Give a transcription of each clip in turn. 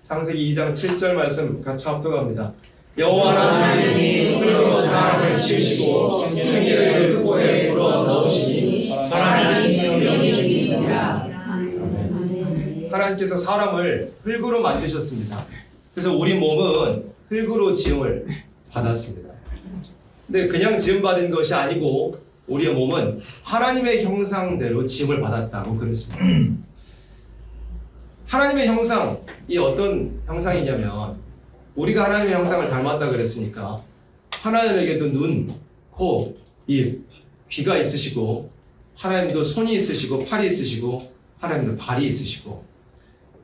창세기 2장 7절 말씀 같이 합독합니다. 여호와 하나님이 흙으로 사람을 지으시고 생기를 그 코에 불어 넣으시니 사람이 생명이 있느니라. 하나님께서 사람을 흙으로 만드셨습니다. 그래서 우리 몸은 흙으로 지음을 받았습니다. 근데 그냥 지음 받은 것이 아니고 우리의 몸은 하나님의 형상대로 지음을 받았다고 그랬습니다. 하나님의 형상이 어떤 형상이냐면 우리가 하나님의 형상을 닮았다 그랬으니까 하나님에게도 눈, 코, 입, 귀가 있으시고 하나님도 손이 있으시고 팔이 있으시고 하나님도 발이 있으시고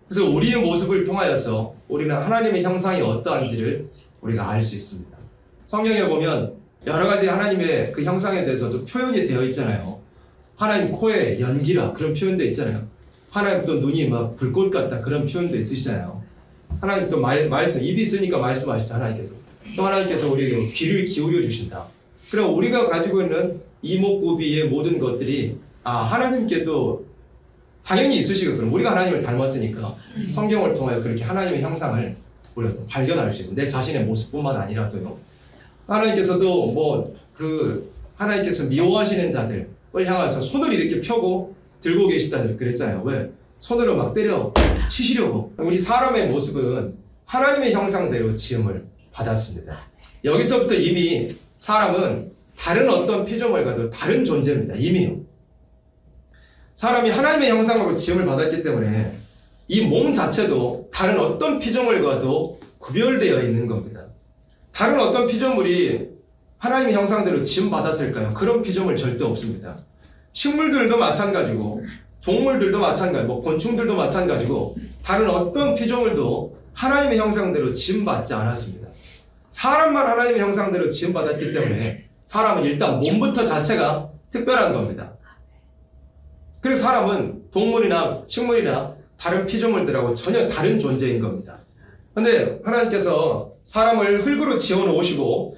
그래서 우리의 모습을 통하여서 우리는 하나님의 형상이 어떠한지를 우리가 알 수 있습니다. 성경에 보면 여러 가지 하나님의 그 형상에 대해서도 표현이 되어 있잖아요. 하나님 코에 연기라 그런 표현도 있잖아요. 하나님 또 눈이 막 불꽃 같다 그런 표현도 있으시잖아요. 하나님 또 말씀, 입이 있으니까 말씀하시죠. 하나님께서. 또 하나님께서 우리에게 귀를 기울여 주신다. 그럼 우리가 가지고 있는 이목구비의 모든 것들이 하나님께도 당연히 있으시거든요. 우리가 하나님을 닮았으니까 성경을 통하여 그렇게 하나님의 형상을 우리가 또 발견할 수 있어요. 내 자신의 모습뿐만 아니라도요. 하나님께서도 하나님께서 미워하시는 자들을 향해서 손을 이렇게 펴고 들고 계시다 그랬잖아요. 왜? 손으로 막 때려 치시려고. 우리 사람의 모습은 하나님의 형상대로 지음을 받았습니다. 여기서부터 이미 사람은 다른 어떤 피조물과도 다른 존재입니다. 이미요. 사람이 하나님의 형상으로 지음을 받았기 때문에 이 몸 자체도 다른 어떤 피조물과도 구별되어 있는 겁니다. 다른 어떤 피조물이 하나님의 형상대로 지음 받았을까요? 그런 피조물 절대 없습니다. 식물들도 마찬가지고 동물들도 마찬가지고 곤충들도 마찬가지고 다른 어떤 피조물도 하나님의 형상대로 지음받지 않았습니다. 사람만 하나님의 형상대로 지음받았기 때문에 사람은 일단 몸부터 자체가 특별한 겁니다. 그래서 사람은 동물이나 식물이나 다른 피조물들하고 전혀 다른 존재인 겁니다. 그런데 하나님께서 사람을 흙으로 지어놓으시고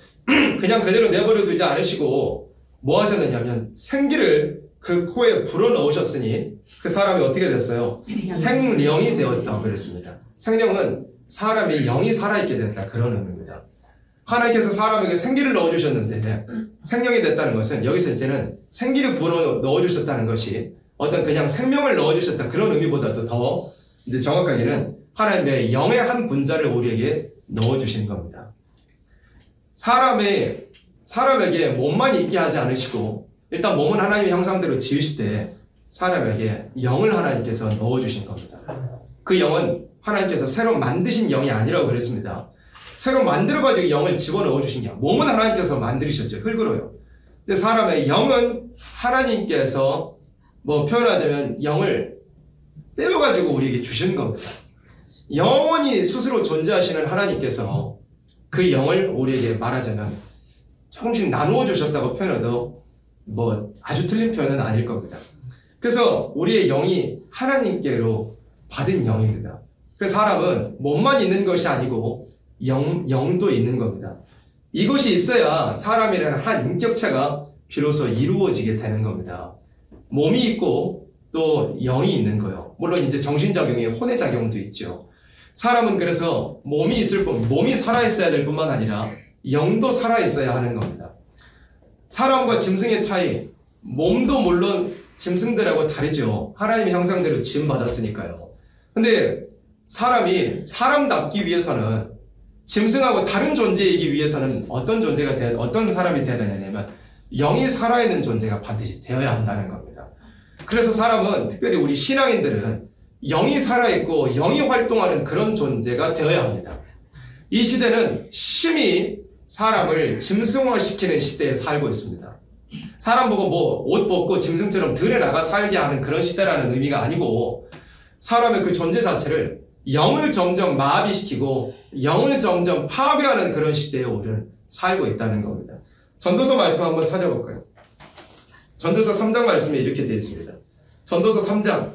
그냥 그대로 내버려 두지 않으시고 뭐 하셨느냐면 생기를 그 코에 불어넣으셨으니 그 사람이 어떻게 됐어요? 생령이 되었다고 그랬습니다. 생령은 사람의 영이 살아있게 됐다 그런 의미입니다. 하나님께서 사람에게 생기를 넣어주셨는데 생령이 됐다는 것은 여기서 이제는 생기를 불어넣어주셨다는 것이 어떤 그냥 생명을 넣어주셨다 그런 의미보다도 더 이제 정확하게는 하나님의 영의 한 분자를 우리에게 넣어주신 겁니다. 사람에게 몸만 있게 하지 않으시고 일단 몸은 하나님의 형상대로 지으실 때 사람에게 영을 하나님께서 넣어주신 겁니다. 그 영은 하나님께서 새로 만드신 영이 아니라고 그랬습니다. 새로 만들어가지고 영을 집어넣어주신 영. 몸은 하나님께서 만드셨죠. 흙으로요. 근데 사람의 영은 하나님께서 표현하자면 영을 떼어가지고 우리에게 주신 겁니다. 영원히 스스로 존재하시는 하나님께서 그 영을 우리에게 말하자면 조금씩 나누어 주셨다고 표현해도 아주 틀린 표현은 아닐 겁니다. 그래서 우리의 영이 하나님께로 받은 영입니다. 그래서 사람은 몸만 있는 것이 아니고 영도 있는 겁니다. 이것이 있어야 사람이라는 한 인격체가 비로소 이루어지게 되는 겁니다. 몸이 있고 또 영이 있는 거예요. 물론 이제 정신작용에 혼의 작용도 있죠. 사람은 그래서 몸이 살아있어야 될 뿐만 아니라 영도 살아있어야 하는 겁니다. 사람과 짐승의 차이, 몸도 물론 짐승들하고 다르죠. 하나님의 형상대로 지음받았으니까요. 근데 사람이 사람답기 위해서는 짐승하고 다른 존재이기 위해서는 어떤 사람이 되어야 되냐면 영이 살아있는 존재가 반드시 되어야 한다는 겁니다. 그래서 사람은 특별히 우리 신앙인들은 영이 살아있고 영이 활동하는 그런 존재가 되어야 합니다. 이 시대는 심히 사람을 짐승화시키는 시대에 살고 있습니다. 사람 보고 옷 벗고 짐승처럼 들에 나가 살게 하는 그런 시대라는 의미가 아니고 사람의 그 존재 자체를 영을 점점 마비시키고 영을 점점 파괴하는 그런 시대에 우리는 살고 있다는 겁니다. 전도서 말씀 한번 찾아볼까요? 전도서 3장 말씀에 이렇게 되어 있습니다. 전도서 3장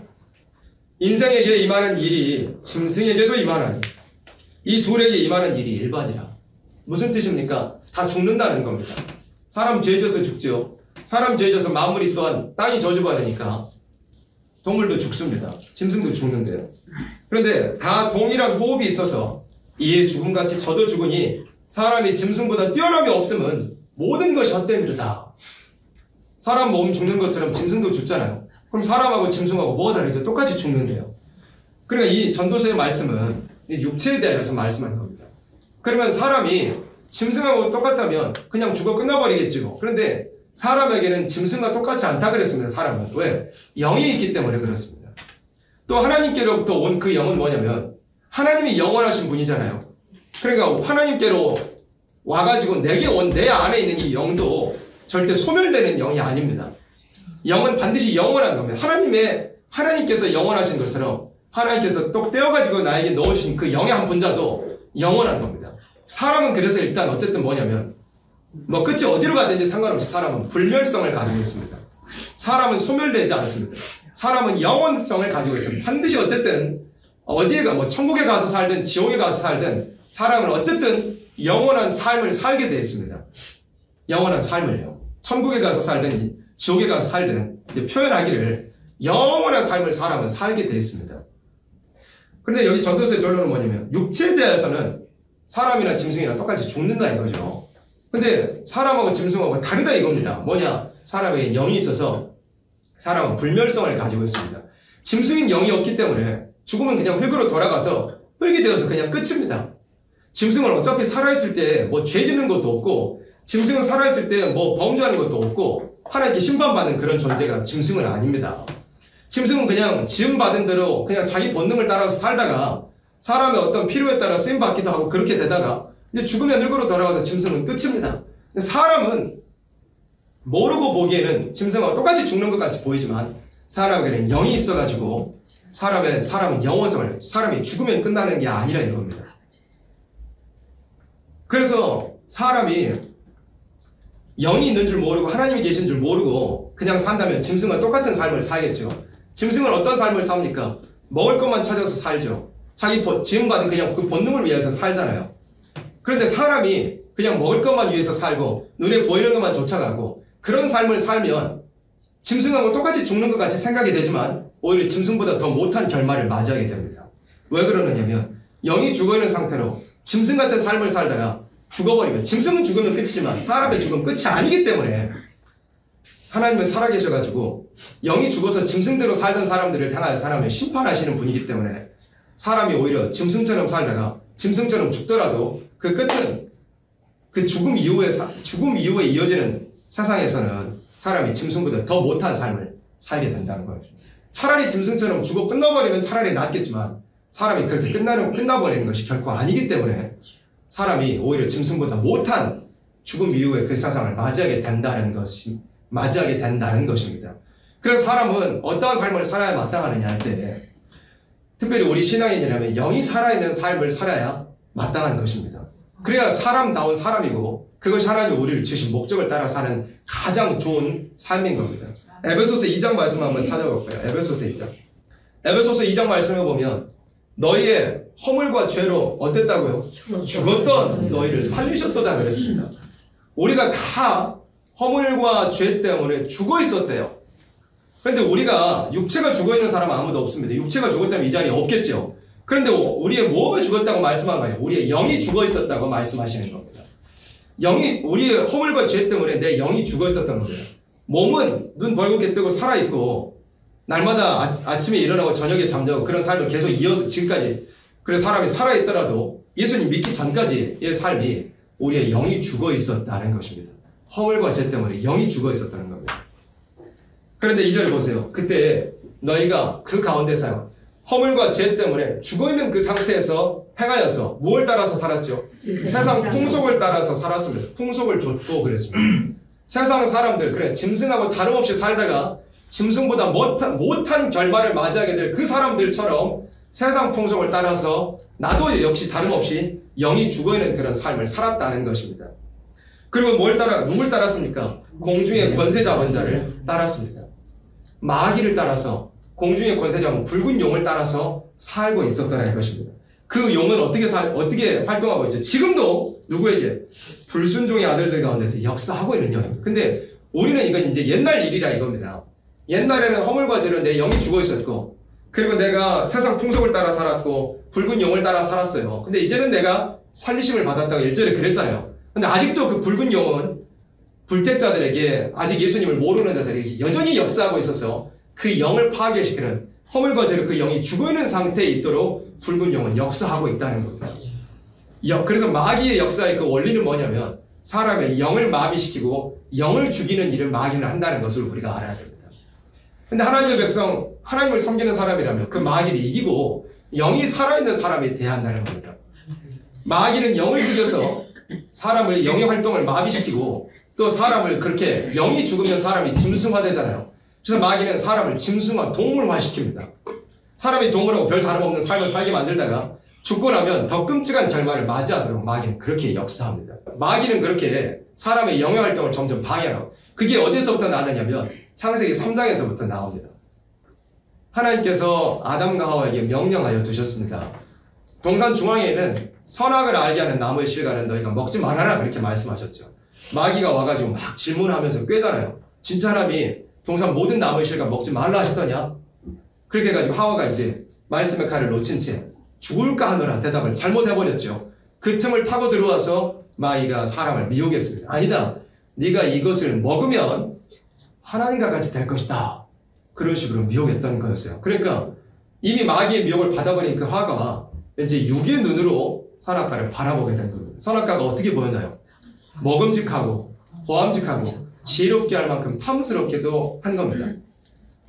인생에게 임하는 일이 짐승에게도 임하나니 이 둘에게 임하는 일이 일반이라. 무슨 뜻입니까? 다 죽는다는 겁니다. 사람 죄져서 죽죠. 사람 죄져서 만물이 또한 땅이 저주받으니까 동물도 죽습니다. 짐승도 죽는데요. 그런데 다 동일한 호흡이 있어서 이에 죽음같이 저도 죽으니 사람이 짐승보다 뛰어남이 없으면 모든 것이 헛됨이다. 사람 몸 죽는 것처럼 짐승도 죽잖아요. 그럼 사람하고 짐승하고 뭐가 다르죠? 똑같이 죽는데요. 그러니까 이 전도서의 말씀은 육체에 대해서 말씀하는 겁니다. 그러면 사람이 짐승하고 똑같다면 그냥 죽어 끝나버리겠지요. 그런데 사람에게는 짐승과 똑같지 않다 그랬습니다. 사람은. 왜? 영이 있기 때문에 그렇습니다. 또 하나님께로부터 온 그 영은 뭐냐면 하나님이 영원하신 분이잖아요. 그러니까 하나님께로 와가지고 내게 온 내 안에 있는 이 영도 절대 소멸되는 영이 아닙니다. 영은 반드시 영원한 겁니다. 하나님께서 영원하신 것처럼 하나님께서 똑 떼어가지고 나에게 넣어주신 그 영의 한 분자도 영원한 겁니다. 사람은 그래서 일단 어쨌든 뭐냐면 뭐 끝이 어디로 가든지 상관없이 사람은 불멸성을 가지고 있습니다. 사람은 소멸되지 않습니다. 사람은 영원성을 가지고 있습니다. 반드시 어쨌든 어디에 뭐 천국에 가서 살든 지옥에 가서 살든 사람은 어쨌든 영원한 삶을 살게 되어 있습니다. 영원한 삶을요. 천국에 가서 살든 지옥에 가서 살든 이제 표현하기를 영원한 삶을 사람은 살게 되어 있습니다. 그런데 여기 전도서의 결론은 뭐냐면 육체에 대해서는 사람이나 짐승이나 똑같이 죽는다 이거죠. 근데 사람하고 짐승하고 다르다 이겁니다. 뭐냐? 사람에게 영이 있어서 사람은 불멸성을 가지고 있습니다. 짐승인 영이 없기 때문에 죽으면 그냥 흙으로 돌아가서 흙이 되어서 그냥 끝입니다. 짐승은 어차피 살아있을 때 뭐 죄 짓는 것도 없고 짐승은 살아있을 때 뭐 범죄하는 것도 없고 하나님께 심판받는 그런 존재가 짐승은 아닙니다. 짐승은 그냥 지음받은 대로 그냥 자기 본능을 따라서 살다가 사람의 어떤 필요에 따라 쓰임받기도 하고 그렇게 되다가 이제 죽으면 흙으로 돌아가서 짐승은 끝입니다. 근데 사람은 모르고 보기에는 짐승하고 똑같이 죽는 것 같이 보이지만 사람에게는 영이 있어가지고 사람은 영원성을 사람이 죽으면 끝나는 게 아니라 이겁니다. 그래서 사람이 영이 있는 줄 모르고 하나님이 계신 줄 모르고 그냥 산다면 짐승과 똑같은 삶을 살겠죠. 짐승은 어떤 삶을 삽니까? 먹을 것만 찾아서 살죠. 자기 지음받은 그냥 그 본능을 위해서 살잖아요. 그런데 사람이 그냥 먹을 것만 위해서 살고 눈에 보이는 것만 쫓아가고 그런 삶을 살면 짐승하고 똑같이 죽는 것 같이 생각이 되지만 오히려 짐승보다 더 못한 결말을 맞이하게 됩니다. 왜 그러느냐면 영이 죽어있는 상태로 짐승 같은 삶을 살다가 죽어버리면 짐승은 죽으면 끝이지만 사람의 죽음은 끝이 아니기 때문에 하나님은 살아계셔가지고 영이 죽어서 짐승대로 살던 사람들을 향하여 사람을 심판하시는 분이기 때문에 사람이 오히려 짐승처럼 살다가 짐승처럼 죽더라도 그 끝은 그 죽음 이후에 이어지는 세상에서는 사람이 짐승보다 더 못한 삶을 살게 된다는 거예요. 차라리 짐승처럼 죽어 끝나버리면 차라리 낫겠지만 사람이 그렇게 끝나버리는 것이 결코 아니기 때문에 사람이 오히려 짐승보다 못한 죽음 이후에 그 세상을 맞이하게 된다는 것입니다. 그래서 사람은 어떠한 삶을 살아야 마땅하느냐 할 때 특별히 우리 신앙인이라면 영이 살아있는 삶을 살아야 마땅한 것입니다. 그래야 사람다운 사람이고 그것이 하나님이 우리를 지으신 목적을 따라 사는 가장 좋은 삶인 겁니다. 에베소서 2장 말씀 한번 찾아볼까요? 에베소서 2장. 에베소서 2장 말씀을 보면 너희의 허물과 죄로 어땠다고요? 죽었던 너희를 살리셨도다 그랬습니다. 우리가 다 허물과 죄 때문에 죽어 있었대요. 그런데 우리가 육체가 죽어있는 사람은 아무도 없습니다. 육체가 죽었다면 이 자리에 없겠죠. 그런데 우리의 뭐가 죽었다고 말씀한 거예요? 우리의 영이 죽어 있었다고 말씀하시는 겁니다. 우리의 허물과 죄 때문에 내 영이 죽어 있었던 거예요. 몸은 눈 벌겋게 뜨고 살아있고 날마다 아침에 일어나고 저녁에 잠자고 그런 삶을 계속 이어서 지금까지 그래서 사람이 살아있더라도 예수님 믿기 전까지의 삶이 우리의 영이 죽어 있었다는 것입니다. 허물과 죄 때문에 영이 죽어 있었다는 겁니다. 그런데 2절에 보세요. 그때 너희가 그 가운데서 허물과 죄 때문에 죽어있는 그 상태에서 행하여서 무엇을 따라서 살았죠? 세상 풍속을 따라서 살았습니다. 풍속을 좇고 그랬습니다. 세상 사람들, 그래 짐승하고 다름없이 살다가 짐승보다 못한 결말을 맞이하게 될 그 사람들처럼 세상 풍속을 따라서 나도 역시 다름없이 영이 죽어있는 그런 삶을 살았다는 것입니다. 그리고 누굴 따랐습니까? 공중의 권세 잡은 자를 따랐습니다. 마귀를 따라서 공중의 권세 잡은 붉은 용을 따라서 살고 있었다는 것입니다. 그 용은 어떻게 활동하고 있죠? 지금도 누구에게? 불순종의 아들들 가운데서 역사하고 있는 영입니다. 근데 우리는 이건 이제 옛날 일이라 이겁니다. 옛날에는 허물과 죄로 내 영이 죽어 있었고, 그리고 내가 세상 풍속을 따라 살았고 붉은 영을 따라 살았어요. 근데 이제는 내가 살리심을 받았다고 1절에 그랬잖아요. 근데 아직도 그 붉은 영은 불택자들에게, 아직 예수님을 모르는 자들에게 여전히 역사하고 있어서 그 영을 파괴시키는, 허물과 죄로 그 영이 죽어있는 상태에 있도록 붉은 영은 역사하고 있다는 겁니다. 그래서 마귀의 역사의 그 원리는 뭐냐면, 사람의 영을 마비시키고 영을 죽이는 일을 마귀는 한다는 것을 우리가 알아야 됩니다. 근데 하나님의 백성, 하나님을 섬기는 사람이라면 그 마귀를 이기고 영이 살아있는 사람이 돼야 한다는 겁니다. 마귀는 영을 죽여서 사람을, 영의 활동을 마비시키고, 또 사람을 그렇게, 영이 죽으면 사람이 짐승화되잖아요. 그래서 마귀는 사람을 짐승화, 동물화시킵니다. 사람이 동물하고 별 다름없는 삶을 살게 만들다가 죽고 나면 더 끔찍한 결말을 맞이하도록 마귀는 그렇게 역사합니다. 마귀는 그렇게 사람의 영의 활동을 점점 방해하고, 그게 어디서부터 나느냐면 창세기 3장에서부터 나옵니다. 하나님께서 아담과 하와에게 명령하여 두셨습니다. 동산 중앙에는 선악을 알게 하는 나무의 실과는 너희가 먹지 말아라, 그렇게 말씀하셨죠. 마귀가 와가지고 막 질문하면서 꿰잖아요. 진짜 사람이 동산 모든 나무의 실과 먹지 말라 하시더냐? 그렇게 해가지고 하와가 이제 말씀의 칼을 놓친 채 죽을까 하노라 대답을 잘못해버렸죠. 그 틈을 타고 들어와서 마귀가 사람을 미혹했습니다. 아니다, 네가 이것을 먹으면 하나님과 같이 될 것이다, 그런 식으로 미혹했던 거였어요. 그러니까 이미 마귀의 미혹을 받아버린 그 하와가 이제 육의 눈으로 선악과를 바라보게 된 겁니다. 선악과가 어떻게 보였나요? 먹음직하고 보암직하고 지혜롭게 할 만큼 탐스럽게도 한 겁니다.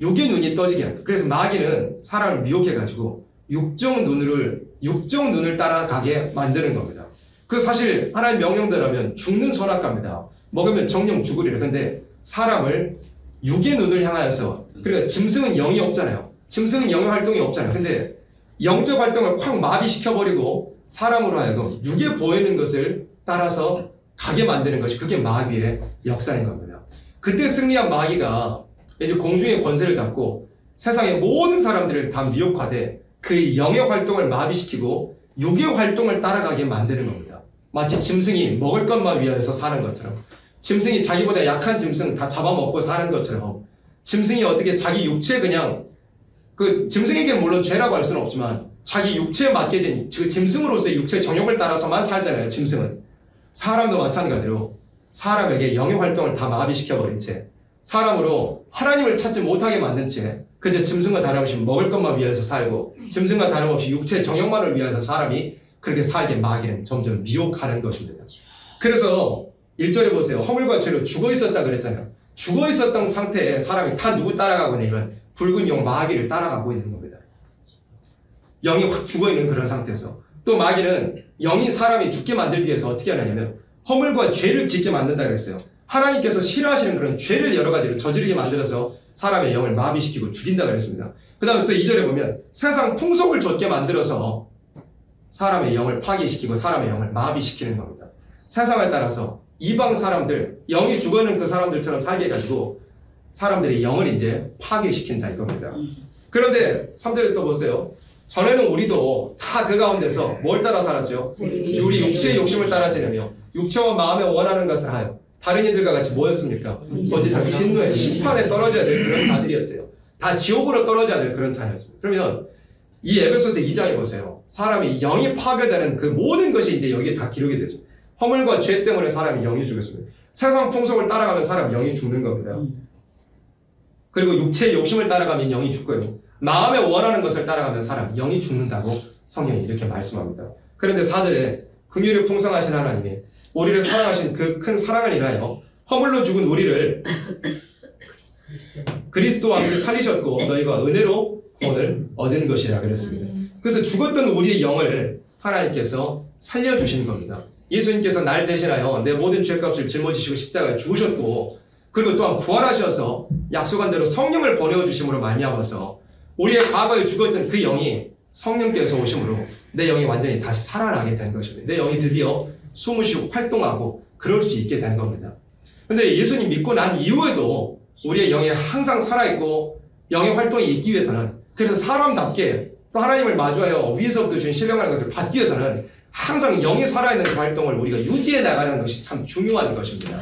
육의 눈이 떠지게 합니다. 그래서 마귀는 사람을 미혹해가지고 육정 눈을 따라가게 만드는 겁니다. 그 사실 하나님 명령대로면 죽는 선악과입니다. 먹으면 정령 죽으리라. 근데 사람을 육의 눈을 향하여서, 그러니까 짐승은 영이 없잖아요. 짐승은 영의 활동이 없잖아요. 근데 영적 활동을 확 마비시켜버리고 사람으로 하여금 육에 보이는 것을 따라서 가게 만드는 것이, 그게 마귀의 역사인 겁니다. 그때 승리한 마귀가 이제 공중의 권세를 잡고 세상의 모든 사람들을 다 미혹하되 그 영의 활동을 마비시키고 육의 활동을 따라가게 만드는 겁니다. 마치 짐승이 먹을 것만 위하여서 사는 것처럼, 짐승이 자기보다 약한 짐승 다 잡아먹고 사는 것처럼, 짐승이 어떻게 자기 육체에 그냥, 그 짐승에게는 물론 죄라고 할 수는 없지만 자기 육체에 맡겨진 그 짐승으로서의 육체의 정욕을 따라서만 살잖아요. 짐승은. 사람도 마찬가지로 사람에게 영의 활동을 다 마비시켜버린 채 사람으로 하나님을 찾지 못하게 만든 채 그저 짐승과 다름없이 먹을 것만 위해서 살고 짐승과 다름없이 육체의 정욕만을 위해서 사람이 그렇게 살게 마귀는 점점 미혹하는 것입니다. 그래서 1절에 보세요. 허물과 죄로 죽어 있었다 그랬잖아요. 죽어 있었던 상태에 사람이 다 누구 따라가고 있냐면 붉은 영 마귀를 따라가고 있는 겁니다. 영이 확 죽어 있는 그런 상태에서, 또 마귀는 영이 사람이 죽게 만들기 위해서 어떻게 하느냐면 허물과 죄를 짓게 만든다 그랬어요. 하나님께서 싫어하시는 그런 죄를 여러 가지로 저지르게 만들어서 사람의 영을 마비시키고 죽인다 그랬습니다. 그 다음에 또 2절에 보면 세상 풍속을 좇게 만들어서 사람의 영을 파괴시키고 사람의 영을 마비시키는 겁니다. 세상을 따라서 이방 사람들, 영이 죽어있는 그 사람들처럼 살게 해가지고 사람들의 영을 이제 파괴시킨다 이겁니다. 그런데 3절에 또 보세요. 전에는 우리도 다 그 가운데서 뭘 따라 살았죠? 우리 육체의 욕심을 따라 지내며 육체와 마음에 원하는 것을 하여 다른 이들과 같이 뭐였습니까? 어디서 진노의 심판에 떨어져야 될 그런 자들이었대요. 다 지옥으로 떨어져야 될 그런 자였습니다. 그러면 이 에베소서 2장에 보세요. 사람이 영이 파괴되는 그 모든 것이 이제 여기에 다 기록이 됐습니다. 허물과 죄 때문에 사람이 영이 죽었습니다. 세상 풍속을 따라가면 사람 영이 죽는 겁니다. 그리고 육체의 욕심을 따라가면 영이 죽고요. 마음에 원하는 것을 따라가면 사람 영이 죽는다고 성경이 이렇게 말씀합니다. 그런데 4절에 긍휼이 풍성하신 하나님이 우리를 사랑하신 그 큰 사랑을 인하여 허물로 죽은 우리를 그리스도와 함께 살리셨고 너희가 은혜로 구원을 얻은 것이라 그랬습니다. 그래서 죽었던 우리의 영을 하나님께서 살려주신 겁니다. 예수님께서 날 대신하여 내 모든 죄값을 짊어지시고 십자가에 죽으셨고, 그리고 또한 부활하셔서 약속한 대로 성령을 보내주심으로 말미암아서 우리의 과거에 죽었던 그 영이 성령께서 오심으로 내 영이 완전히 다시 살아나게 된 것입니다. 내 영이 드디어 숨을 쉬고 활동하고 그럴 수 있게 된 겁니다. 근데 예수님 믿고 난 이후에도 우리의 영이 항상 살아있고 영의 활동이 있기 위해서는, 그래서 사람답게 또 하나님을 마주하여 위에서부터 주신 신령한 것을 받기 위해서는 항상 영이 살아있는 그 활동을 우리가 유지해 나가는 것이 참 중요한 것입니다.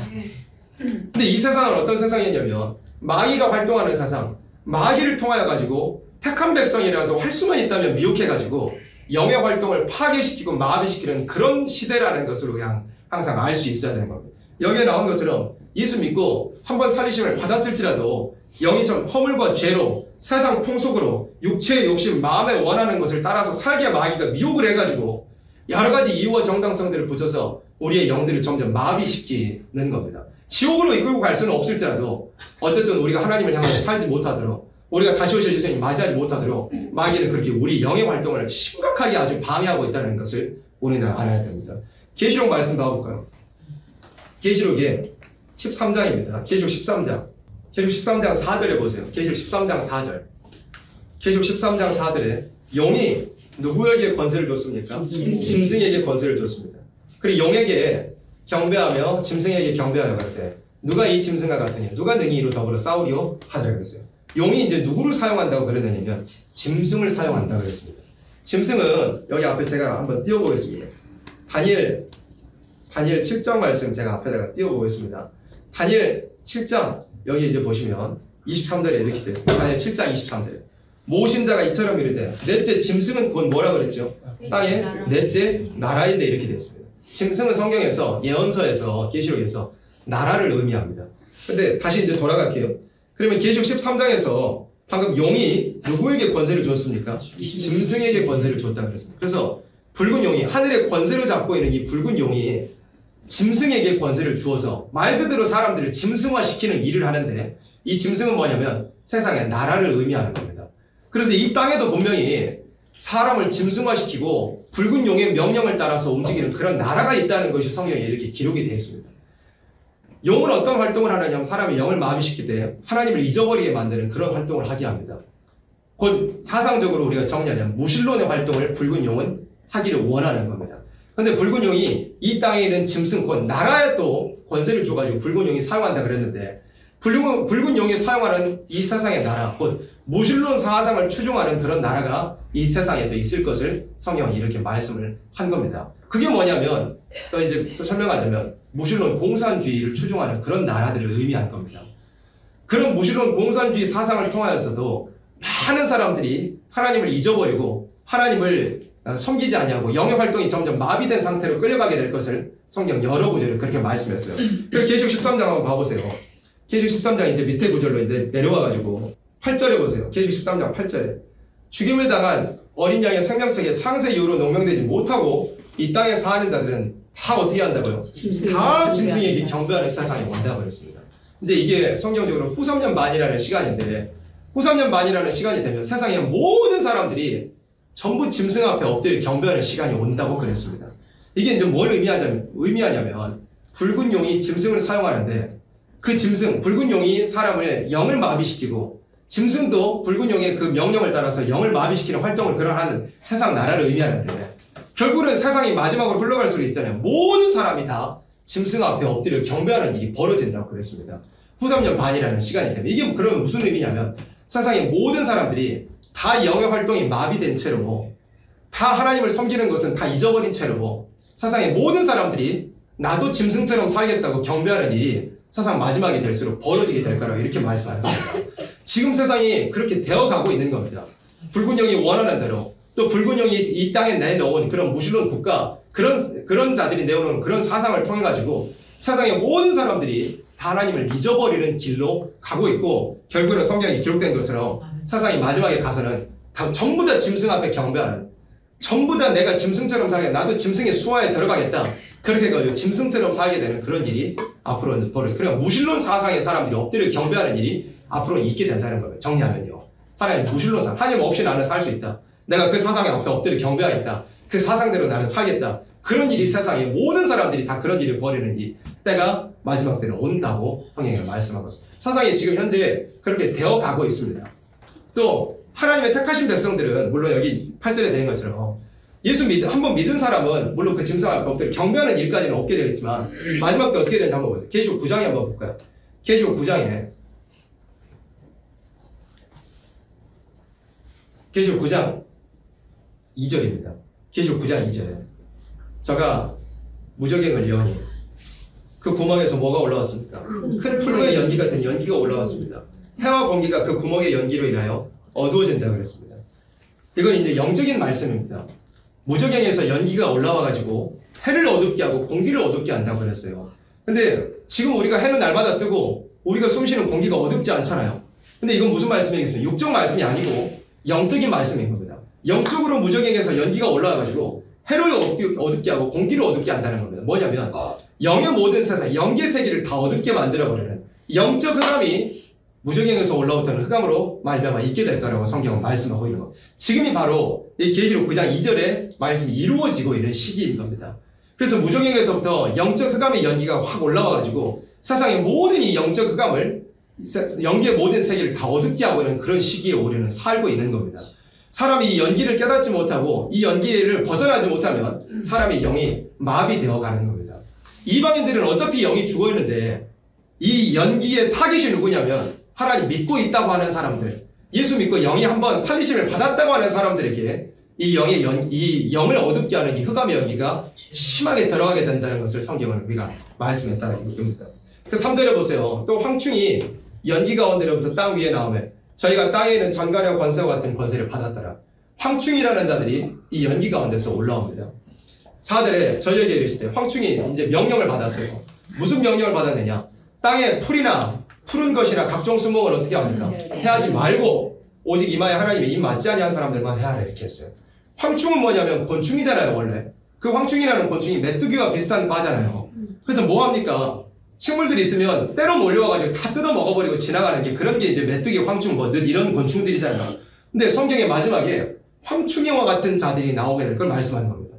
근데 이 세상은 어떤 세상이냐면 마귀가 활동하는 사상, 마귀를 통하여 가지고 택한 백성이라도 할 수만 있다면 미혹해 가지고 영의 활동을 파괴시키고 마비시키는 그런 시대라는 것으로 그냥 항상 알 수 있어야 되는 겁니다. 여기에 나온 것처럼 예수 믿고 한번 살리심을 받았을지라도 영이 좀 허물과 죄로 세상 풍속으로 육체의 욕심, 마음에 원하는 것을 따라서 살게 마귀가 미혹을 해가지고 여러 가지 이유와 정당성들을 붙여서 우리의 영들을 점점 마비시키는 겁니다. 지옥으로 이끌고 갈 수는 없을지라도 어쨌든 우리가 하나님을 향해 살지 못하도록, 우리가 다시 오실 예수님 맞이하지 못하도록 마귀는 그렇게 우리 영의 활동을 심각하게 아주 방해하고 있다는 것을 우리는 알아야 됩니다. 계시록 말씀 봐볼까요? 계시록의 13장입니다. 계시록 13장. 계시록 13장 4절에 보세요. 계시록 13장 4절. 계시록 13장 4절에 용이 누구에게 권세를 줬습니까? 짐승에게 권세를 줬습니다. 그리고 용에게 경배하며 짐승에게 경배하여 갈때 누가 이 짐승과 같으니 누가 능히 이로 더불어 싸우리요 하더라 그랬어요. 용이 이제 누구를 사용한다고 그러냐면 짐승을 사용한다고 그랬습니다. 짐승은 여기 앞에 제가 한번 띄워보겠습니다. 다니엘 7장 말씀 제가 앞에다가 띄워보겠습니다. 다니엘 7장 여기 이제 보시면 23절에 이렇게 되어 있습니다. 다니엘 7장 23절에 모신 자가 이처럼 이르되 넷째 짐승은 곧 뭐라 그랬죠? 땅의 넷째 나라인데 이렇게 되어 있습니다. 짐승은 성경에서 예언서에서 계시록에서 나라를 의미합니다. 근데 다시 이제 돌아갈게요. 그러면 계시록 13장에서 방금 용이 누구에게 권세를 줬습니까? 짐승에게 권세를 줬다 그랬습니다. 그래서 붉은 용이 하늘의 권세를 잡고 있는 이 붉은 용이 짐승에게 권세를 주어서 말 그대로 사람들을 짐승화시키는 일을 하는데 이 짐승은 뭐냐면 세상의 나라를 의미하는 겁니다. 그래서 이 땅에도 분명히 사람을 짐승화시키고 붉은 용의 명령을 따라서 움직이는 그런 나라가 있다는 것이 성경에 이렇게 기록이 되어 있습니다. 용은 어떤 활동을 하느냐면 사람의 영을 마비시키되 하나님을 잊어버리게 만드는 그런 활동을 하게 합니다. 곧 사상적으로 우리가 정리하자면 무신론의 활동을 붉은 용은 하기를 원하는 겁니다. 근데 붉은 용이 이 땅에 있는 짐승, 곧 나라에 또 권세를 줘가지고 붉은 용이 사용한다 그랬는데 붉은 용이 사용하는 이 세상의 나라, 곧 무신론 사상을 추종하는 그런 나라가 이 세상에 더 있을 것을 성경이 이렇게 말씀을 한 겁니다. 그게 뭐냐면 또 이제 설명하자면 무신론 공산주의를 추종하는 그런 나라들을 의미한 겁니다. 그런 무신론 공산주의 사상을 통하여서도 많은 사람들이 하나님을 잊어버리고 하나님을 섬기지 아니하고 영의 활동이 점점 마비된 상태로 끌려가게 될 것을 성경 여러 구절을 그렇게 말씀했어요. 그래서 계시록 13장 한번 봐보세요. 계시록 13장 이제 밑에 구절로 이제 내려와가지고 8절에 보세요. 계시록 13장 8절에 죽임을 당한 어린 양의 생명책에 창세 이후로 농명되지 못하고 이 땅에 사는 자들은 다 어떻게 한다고요? 다 짐승에게 경배하는 세상에 온다고 그랬습니다. 이제 이게 성경적으로 후삼년 만이라는 시간인데 후삼년 만이라는 시간이 되면 세상의 모든 사람들이 전부 짐승 앞에 엎드려 경배하는 시간이 온다고 그랬습니다. 이게 이제 뭘 의미하냐면 붉은 용이 짐승을 사용하는데 그 짐승, 붉은 용이 사람을 영을 마비시키고 짐승도 붉은 용의 그 명령을 따라서 영을 마비시키는 활동을 그러하는 세상 나라를 의미하는데 결국은 세상이 마지막으로 흘러갈 수도 있잖아요. 모든 사람이 다 짐승 앞에 엎드려 경배하는 일이 벌어진다고 그랬습니다. 후삼년 반이라는 시간이 되면 이게 그러면 무슨 의미냐면 세상의 모든 사람들이 다 영의 활동이 마비된 채로 다 하나님을 섬기는 것은 다 잊어버린 채로 세상의 모든 사람들이 나도 짐승처럼 살겠다고 경배하는 일이 세상 마지막이 될수록 벌어지게 될 거라고 이렇게 말씀하는 겁니다. 지금 세상이 그렇게 되어가고 있는 겁니다. 붉은 영이 원하는 대로 또 붉은 영이 이 땅에 내놓은 그런 무신론 국가 그런 자들이 내놓은 그런 사상을 통해 가지고 세상의 모든 사람들이 다 하나님을 잊어버리는 길로 가고 있고 결국은 성경에 기록된 것처럼 세상이 마지막에 가서는 전부 다 짐승 앞에 경배하는 전부 다 내가 짐승처럼 살게 나도 짐승의 수하에 들어가겠다 그렇게 해가지고 짐승처럼 살게 되는 그런 일이 앞으로는 그러니까 무신론 사상의 사람들이 엎드려 경배하는 일이 앞으로 있게 된다는 거예요. 정리하면요. 사람이 무신론 사상 하나님 없이 나는 살 수 있다. 내가 그 사상에 앞에 엎드려 경배하겠다. 그 사상대로 나는 살겠다. 그런 일이 세상에 모든 사람들이 다 그런 일을 벌이는 이 때가 마지막 때는 온다고 성경이 말씀하고 있습니다. 세상이 지금 현재 그렇게 되어가고 있습니다. 또 하나님의 택하신 백성들은 물론 여기 8절에 되는 것처럼 예수 한번 믿은 사람은 물론 그 짐승 앞에 엎드려 경배하는 일까지는 없게 되겠지만 마지막 때 어떻게 되는지 한번 보세요. 계시록 9장에 한번 볼까요? 계시록 9장에 계시록 9장 2절입니다. 계시록 9장 2절에 저가 무적행을 여니 그 구멍에서 뭐가 올라왔습니까? 큰 풀과 연기 같은 연기가 올라왔습니다. 해와 공기가 그 구멍의 연기로 인하여 어두워진다 그랬습니다. 이건 이제 영적인 말씀입니다. 무저갱에서 연기가 올라와가지고 해를 어둡게 하고 공기를 어둡게 한다고 그랬어요. 근데 지금 우리가 해는 날마다 뜨고 우리가 숨쉬는 공기가 어둡지 않잖아요. 근데 이건 무슨 말씀이겠습니까? 육적 말씀이 아니고 영적인 말씀인 겁니다. 영적으로 무저갱에서 연기가 올라와가지고 해를 어둡게 하고 공기를 어둡게 한다는 겁니다. 뭐냐면 영의 모든 세상, 영계 세계를 다 어둡게 만들어버리는 영적 흑암이 무저갱에서 올라오던 흑암으로 말미암아 있게 될 거라고 성경은 말씀하고 있는 겁니다. 지금이 바로 이 계시록 9장 2절에 말씀이 이루어지고 있는 시기인 겁니다. 그래서 무저갱에서부터 영적 흑암의 연기가 확 올라와가지고 세상의 모든 이 영적 흑암을 영계의 모든 세계를 다 어둡게 하고 있는 그런 시기에 우리는 살고 있는 겁니다. 사람이 이 연기를 깨닫지 못하고 이 연기를 벗어나지 못하면 사람의 영이 마비되어 가는 겁니다. 이방인들은 어차피 영이 죽어 있는데 이 연기의 타깃이 누구냐면 하나님 믿고 있다고 하는 사람들, 예수 믿고 영이 한번 살리심을 받았다고 하는 사람들에게 이 영을 어둡게 하는 이 흑암의 연기가 심하게 들어가게 된다는 것을 성경은 우리가 말씀했다는 겁니다. 그 3절에 보세요. 또 황충이 연기 가운데로부터 땅 위에 나오면 저희가 땅에 있는 전갈과 권세와 같은 권세를 받았더라. 황충이라는 자들이 이 연기 가운데서 올라옵니다. 4절에 저희에게 이르시되 황충이 이제 명령을 받았어요. 무슨 명령을 받았느냐? 땅에 풀이나 푸른 것이나 각종 수목을 어떻게 합니까? 해하지 말고 오직 이마에 하나님의 입 맞지 아니한 사람들만 해하라 이렇게 했어요. 황충은 뭐냐면 곤충이잖아요. 원래 그 황충이라는 곤충이 메뚜기와 비슷한 바잖아요. 그래서 뭐합니까? 식물들이 있으면 때로 몰려와가지고 다 뜯어 먹어버리고 지나가는 게 그런 게 이제 메뚜기, 황충, 뭐 이런 곤충들이잖아요. 근데 성경의 마지막에 황충이와 같은 자들이 나오게 될 걸 말씀하는 겁니다.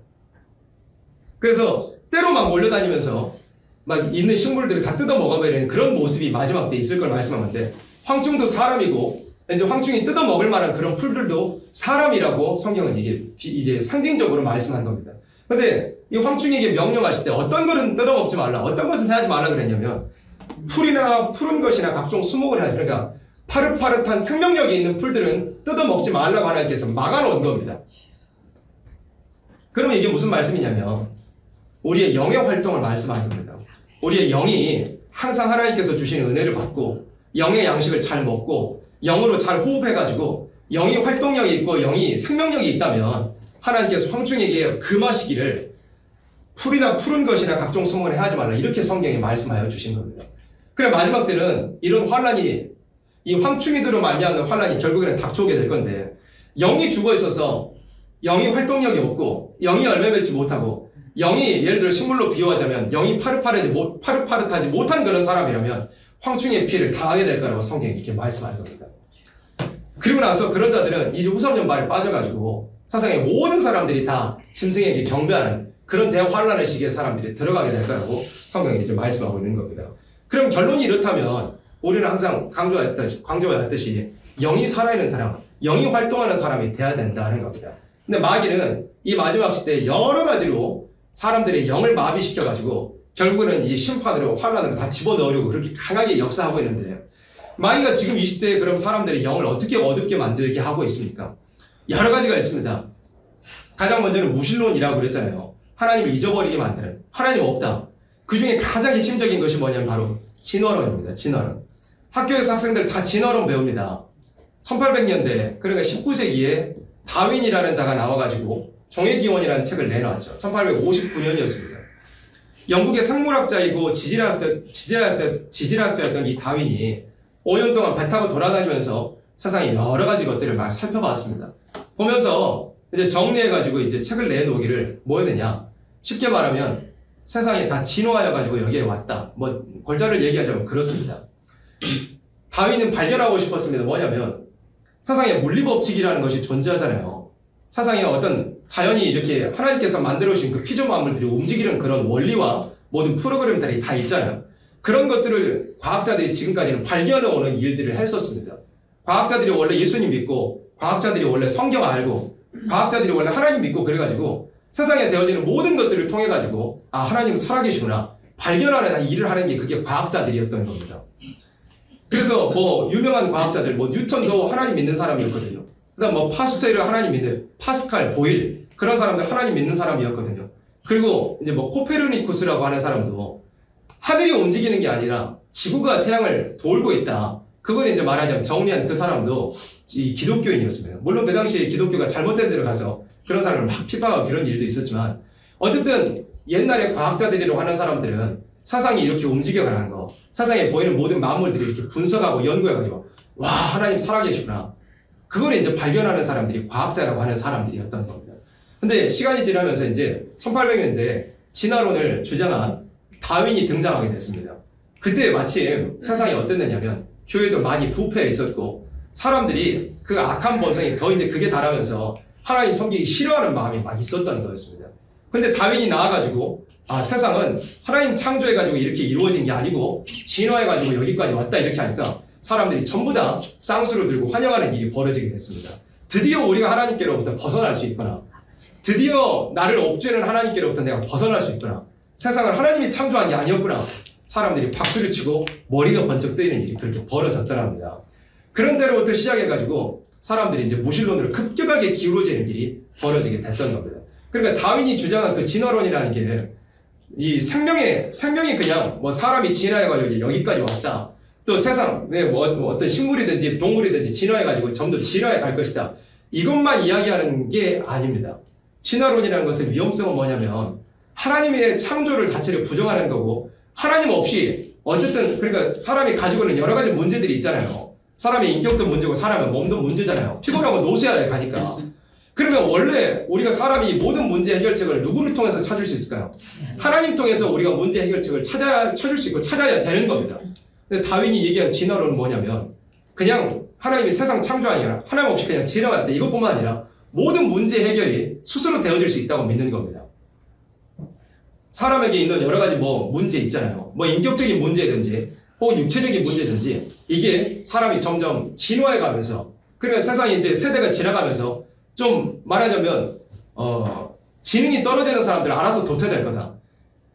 그래서 때로 막 몰려다니면서 막 있는 식물들을 다 뜯어 먹어버리는 그런 모습이 마지막 때 있을 걸 말씀하는데 황충도 사람이고 이제 황충이 뜯어 먹을 만한 그런 풀들도 사람이라고 성경은 이제 상징적으로 말씀한 겁니다. 근데 이 황충에게 명령하실 때 어떤 것은 뜯어먹지 말라, 어떤 것은 해하지 말라 그랬냐면 풀이나 푸른 것이나 각종 수목을 해야지. 그러니까 파릇파릇한 생명력이 있는 풀들은 뜯어먹지 말라고 하나님께서 막아놓은 겁니다. 그러면 이게 무슨 말씀이냐면 우리의 영의 활동을 말씀하는 겁니다. 우리의 영이 항상 하나님께서 주시는 은혜를 받고 영의 양식을 잘 먹고 영으로 잘 호흡해가지고 영이 활동력이 있고 영이 생명력이 있다면 하나님께서 황충에게 금하시기를 풀이나 푸른 것이나 각종 수목을 해하지 말라 이렇게 성경에 말씀하여 주신 겁니다. 그래 마지막 때는 이런 환란이 이 황충이들로 말미암는 환란이 결국에는 닥쳐오게 될 건데 영이 죽어 있어서 영이 활동력이 없고 영이 열매 맺지 못하고 영이 예를 들어 식물로 비유하자면 영이 파릇파릇하지 못한 그런 사람이라면 황충의 피해를 당하게 될 거라고 성경이 이렇게 말씀하는 겁니다. 그리고 나서 그런 자들은 이제 후삼연발에 빠져가지고 세상의 모든 사람들이 다 짐승에게 경배하는 그런 대환란의 시기에 사람들이 들어가게 될 거라고 성경이 이제 말씀하고 있는 겁니다. 그럼 결론이 이렇다면 우리는 항상 강조했듯이 영이 살아있는 사람, 영이 활동하는 사람이 돼야 된다는 겁니다. 근데 마귀는 이 마지막 시대에 여러 가지로 사람들의 영을 마비시켜가지고 결국은 이 심판으로 환란으로 다 집어넣으려고 그렇게 강하게 역사하고 있는데 마귀가 지금 이 시대에 그럼 사람들의 영을 어떻게 어둡게 만들게 하고 있습니까? 여러 가지가 있습니다. 가장 먼저는 무신론이라고 그랬잖아요. 하나님을 잊어버리게 만드는, 하나님 없다. 그 중에 가장 핵심적인 것이 뭐냐면 바로 진화론입니다. 진화론. 학교에서 학생들 다 진화론 배웁니다. 1800년대, 그러니까 19세기에 다윈이라는 자가 나와가지고 종의기원이라는 책을 내놓았죠. 1859년이었습니다. 영국의 생물학자이고 지질학자였던 이 다윈이 5년 동안 배 타고 돌아다니면서 세상의 여러 가지 것들을 막 살펴봤습니다. 보면서 이제 정리해가지고 이제 책을 내놓기를 뭐 했느냐. 쉽게 말하면 세상에 다 진화하여가지고 여기에 왔다. 뭐 골자를 얘기하자면 그렇습니다. 다윈은 발견하고 싶었습니다. 뭐냐면 세상에 물리법칙이라는 것이 존재하잖아요. 세상에 어떤 자연이 이렇게 하나님께서 만들어주신 그 피조물들이 움직이는 그런 원리와 모든 프로그램들이 다 있잖아요. 그런 것들을 과학자들이 지금까지는 발견해오는 일들을 했었습니다. 과학자들이 원래 예수님 믿고 과학자들이 원래 성경 알고 과학자들이 원래 하나님 믿고 그래가지고 세상에 되어지는 모든 것들을 통해가지고 아 하나님은 살아계시구나 발견하는 일을 하는 게 그게 과학자들이었던 겁니다. 그래서 뭐 유명한 과학자들 뭐 뉴턴도 하나님 믿는 사람이었거든요. 그다음 뭐 파스텔을 하나님 믿는 파스칼, 보일 그런 사람들 하나님 믿는 사람이었거든요. 그리고 이제 뭐 코페르니쿠스라고 하는 사람도 하늘이 움직이는 게 아니라 지구가 태양을 돌고 있다. 그걸 이제 말하자면 정리한 그 사람도 이 기독교인이었습니다. 물론 그 당시에 기독교가 잘못된 데로 가서 그런 사람을 막 핍박하고 그런 일도 있었지만 어쨌든 옛날에 과학자들이라고 하는 사람들은 세상이 이렇게 움직여가는 거, 세상에 보이는 모든 만물들이 이렇게 분석하고 연구해가지고 와 하나님 살아계시구나. 그걸 이제 발견하는 사람들이 과학자라고 하는 사람들이었던 겁니다. 근데 시간이 지나면서 이제 1800년대 진화론을 주장한 다윈이 등장하게 됐습니다. 그때 마침 세상이 어땠느냐면 교회도 많이 부패해 있었고 사람들이 그 악한 본성이 더 이제 극에 달하면서 하나님 섬기기 싫어하는 마음이 막 있었던 거였습니다. 근데 다윈이 나와가지고 세상은 하나님 창조해가지고 이렇게 이루어진 게 아니고 진화해가지고 여기까지 왔다 이렇게 하니까 사람들이 전부 다 쌍수를 들고 환영하는 일이 벌어지게 됐습니다. 드디어 우리가 하나님께로부터 벗어날 수 있구나. 드디어 나를 옥죄는 하나님께로부터 내가 벗어날 수 있구나. 세상을 하나님이 창조한 게 아니었구나. 사람들이 박수를 치고 머리가 번쩍 뜨이는 일이 그렇게 벌어졌더랍니다. 그런 데로부터 시작해가지고 사람들이 이제 무신론으로 급격하게 기울어지는 일이 벌어지게 됐던 겁니다. 그러니까 다윈이 주장한 그 진화론이라는 게 이 생명이 그냥 뭐 사람이 진화해가지고 여기까지 왔다. 또 세상에 뭐 어떤 식물이든지 동물이든지 진화해가지고 점점 진화해 갈 것이다. 이것만 이야기하는 게 아닙니다. 진화론이라는 것의 위험성은 뭐냐면 하나님의 창조를 자체를 부정하는 거고 하나님 없이 어쨌든 그러니까 사람이 가지고 있는 여러 가지 문제들이 있잖아요. 사람의 인격도 문제고 사람의 몸도 문제잖아요. 피곤하고 노쇠하게 가니까. 그러면 원래 우리가 사람이 모든 문제 해결책을 누구를 통해서 찾을 수 있을까요? 하나님 통해서 우리가 문제 해결책을 찾을 수 있고 찾아야 되는 겁니다. 근데 다윈이 얘기한 진화론은 뭐냐면 그냥 하나님이 세상 창조가 아니라 하나님 없이 그냥 진화했다. 이것뿐만 아니라 모든 문제 해결이 스스로 되어질 수 있다고 믿는 겁니다. 사람에게 있는 여러 가지 뭐 문제 있잖아요. 뭐 인격적인 문제든지 혹은 육체적인 문제든지 이게 사람이 점점 진화해 가면서 그러니까 세상이 이제 세대가 지나가면서 좀 말하자면 지능이 떨어지는 사람들 알아서 도태될 거다.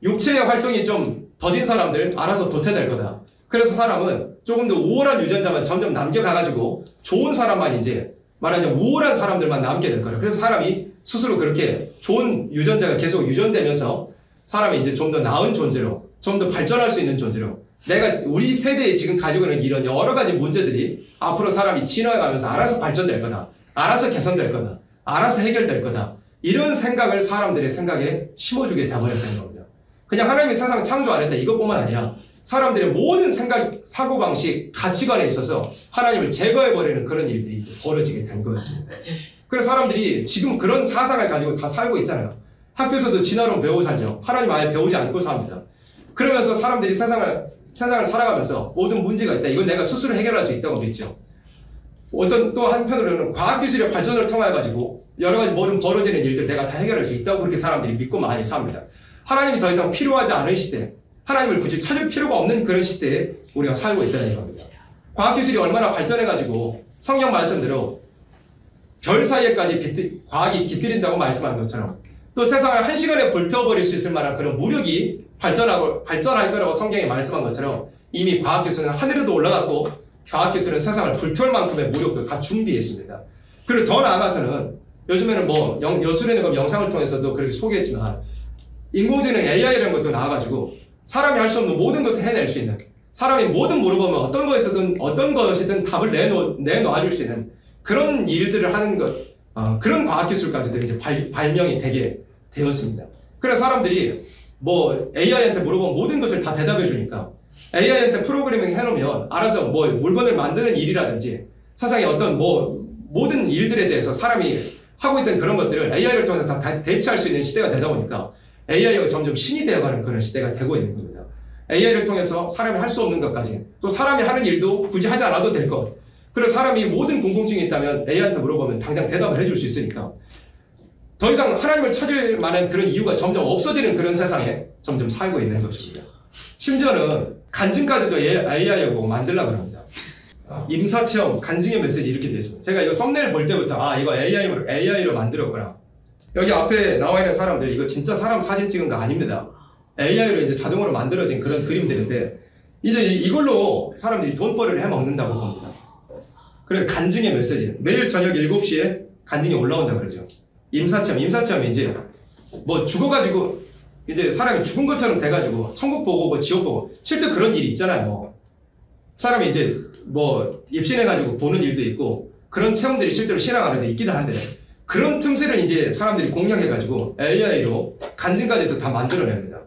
육체의 활동이 좀 더딘 사람들 알아서 도태될 거다. 그래서 사람은 조금 더 우월한 유전자만 점점 남겨가가지고 좋은 사람만 이제 말하자면 우월한 사람들만 남게 될 거예요. 그래서 사람이 스스로 그렇게 좋은 유전자가 계속 유전되면서 사람이 이제 좀 더 나은 존재로 좀 더 발전할 수 있는 존재로 내가 우리 세대에 지금 가지고 있는 이런 여러 가지 문제들이 앞으로 사람이 진화해가면서 알아서 발전될 거다. 알아서 개선될 거다. 알아서 해결될 거다. 이런 생각을 사람들의 생각에 심어주게 되어버렸다는 겁니다. 그냥 하나님이 세상을 창조 안 했다 이것뿐만 아니라 사람들의 모든 생각, 사고방식, 가치관에 있어서 하나님을 제거해버리는 그런 일들이 이제 벌어지게 된 거였습니다. 그래서 사람들이 지금 그런 사상을 가지고 다 살고 있잖아요. 학교에서도 진화론 배우고 살죠. 하나님 아예 배우지 않고 삽니다. 그러면서 사람들이 세상을 살아가면서 모든 문제가 있다. 이건 내가 스스로 해결할 수 있다고 믿죠. 또 한편으로는 과학기술의 발전을 통해가지고 여러 가지 모든 벌어지는 일들 내가 다 해결할 수 있다고 그렇게 사람들이 믿고 많이 삽니다. 하나님이 더 이상 필요하지 않은 시대, 하나님을 굳이 찾을 필요가 없는 그런 시대에 우리가 살고 있다는 겁니다. 과학기술이 얼마나 발전해가지고 성경 말씀대로 별 사이에까지 과학이 깃들인다고 말씀한 것처럼 또 세상을 한 시간에 불태워버릴 수 있을 만한 그런 무력이 발전할 거라고 성경이 말씀한 것처럼 이미 과학기술은 하늘에도 올라갔고 과학기술은 세상을 불태울 만큼의 무력도 다 준비했습니다. 그리고 더 나아가서는 요즘에는 뭐 여술에는 영상을 통해서도 그렇게 소개했지만 인공지능 AI라는 것도 나와가지고 사람이 할 수 없는 모든 것을 해낼 수 있는 사람이 뭐든 물어보면 어떤 것이든 답을 내놓아줄 수 있는 그런 일들을 하는 것 그런 과학기술까지도 이제 발명이 되게 되었습니다. 그래서 사람들이 뭐 AI한테 물어보면 모든 것을 다 대답해 주니까 AI한테 프로그래밍 해놓으면 알아서 뭐 물건을 만드는 일이라든지 세상에 어떤 뭐 모든 일들에 대해서 사람이 하고 있던 그런 것들을 AI를 통해서 다 대체할 수 있는 시대가 되다 보니까 AI가 점점 신이 되어가는 그런 시대가 되고 있는 겁니다. AI를 통해서 사람이 할 수 없는 것까지 또 사람이 하는 일도 굳이 하지 않아도 될 것. 그래서 사람이 모든 궁금증이 있다면 AI한테 물어보면 당장 대답을 해줄 수 있으니까 더 이상 하나님을 찾을 만한 그런 이유가 점점 없어지는 그런 세상에 점점 살고 있는 것입니다. 심지어는 간증까지도 AI하고 만들려고 합니다. 임사체험, 간증의 메시지 이렇게 되어 있습니다. 제가 이거 썸네일 볼 때부터 이거 AI로 만들었구나. 여기 앞에 나와 있는 사람들 이거 진짜 사람 사진 찍은 거 아닙니다. AI로 이제 자동으로 만들어진 그런 그림들인데 이제 이걸로 사람들이 돈벌이를 해먹는다고 봅니다. 그래서 간증의 메시지 매일 저녁 7시에 간증이 올라온다 그러죠. 임사체험이 이제 뭐 죽어가지고 이제 사람이 죽은 것처럼 돼가지고 천국 보고 뭐 지옥 보고 실제 그런 일이 있잖아요. 사람이 이제 뭐 입신해가지고 보는 일도 있고 그런 체험들이 실제로 신앙 안에도 있기는 한데 그런 틈새를 이제 사람들이 공략해가지고 AI로 간증까지도 다 만들어냅니다.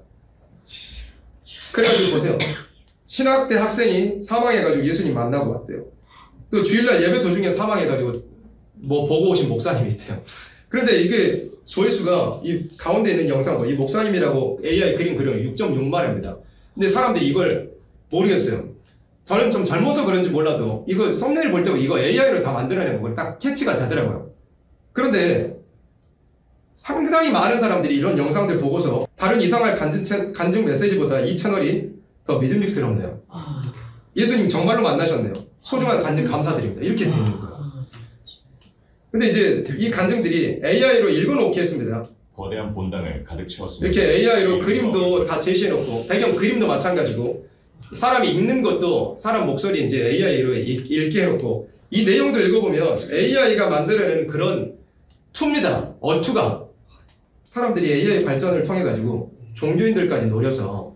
그래가지고 보세요. 신학대 학생이 사망해가지고 예수님 만나고 왔대요. 또 주일날 예배 도중에 사망해가지고 뭐 보고 오신 목사님이 있대요. 그런데 이게 조회수가 이 가운데 있는 영상, 이 목사님이라고 AI 그림 그려요. 6.6만입니다. 근데 사람들이 이걸 모르겠어요. 저는 좀 젊어서 그런지 몰라도 이거 썸네일 볼 때 이거 AI로 다 만들어낸 거 딱 캐치가 되더라고요. 그런데 상당히 많은 사람들이 이런 영상들 보고서 다른 이상할 간증 메시지보다 이 채널이 더 믿음직스럽네요. 예수님 정말로 만나셨네요. 소중한 간증 감사드립니다. 이렇게 되는 거예요. 근데 이제 이 간증들이 AI로 읽어놓게 했습니다. 거대한 본당을 가득 채웠습니다. 이렇게 AI로 그림도 다 제시해놓고 배경 그림도 마찬가지고 사람이 읽는 것도 사람 목소리 이제 AI로 읽게 해놓고 이 내용도 읽어보면 AI가 만들어내는 그런 투입니다. 어투가 사람들이 AI 발전을 통해 가지고 종교인들까지 노려서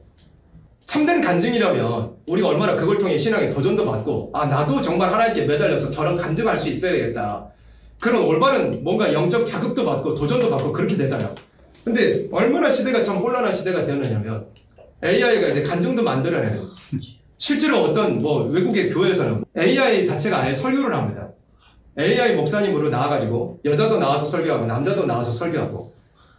참된 간증이라면 우리가 얼마나 그걸 통해 신앙의 도전도 받고 아 나도 정말 하나님께 매달려서 저런 간증할 수 있어야 되겠다. 그런 올바른 뭔가 영적 자극도 받고 도전도 받고 그렇게 되잖아요. 근데 얼마나 시대가 참 혼란한 시대가 되었느냐면 AI가 이제 간증도 만들어내는 실제로 어떤 뭐 외국의 교회에서는 AI 자체가 아예 설교를 합니다. AI 목사님으로 나와가지고 여자도 나와서 설교하고 남자도 나와서 설교하고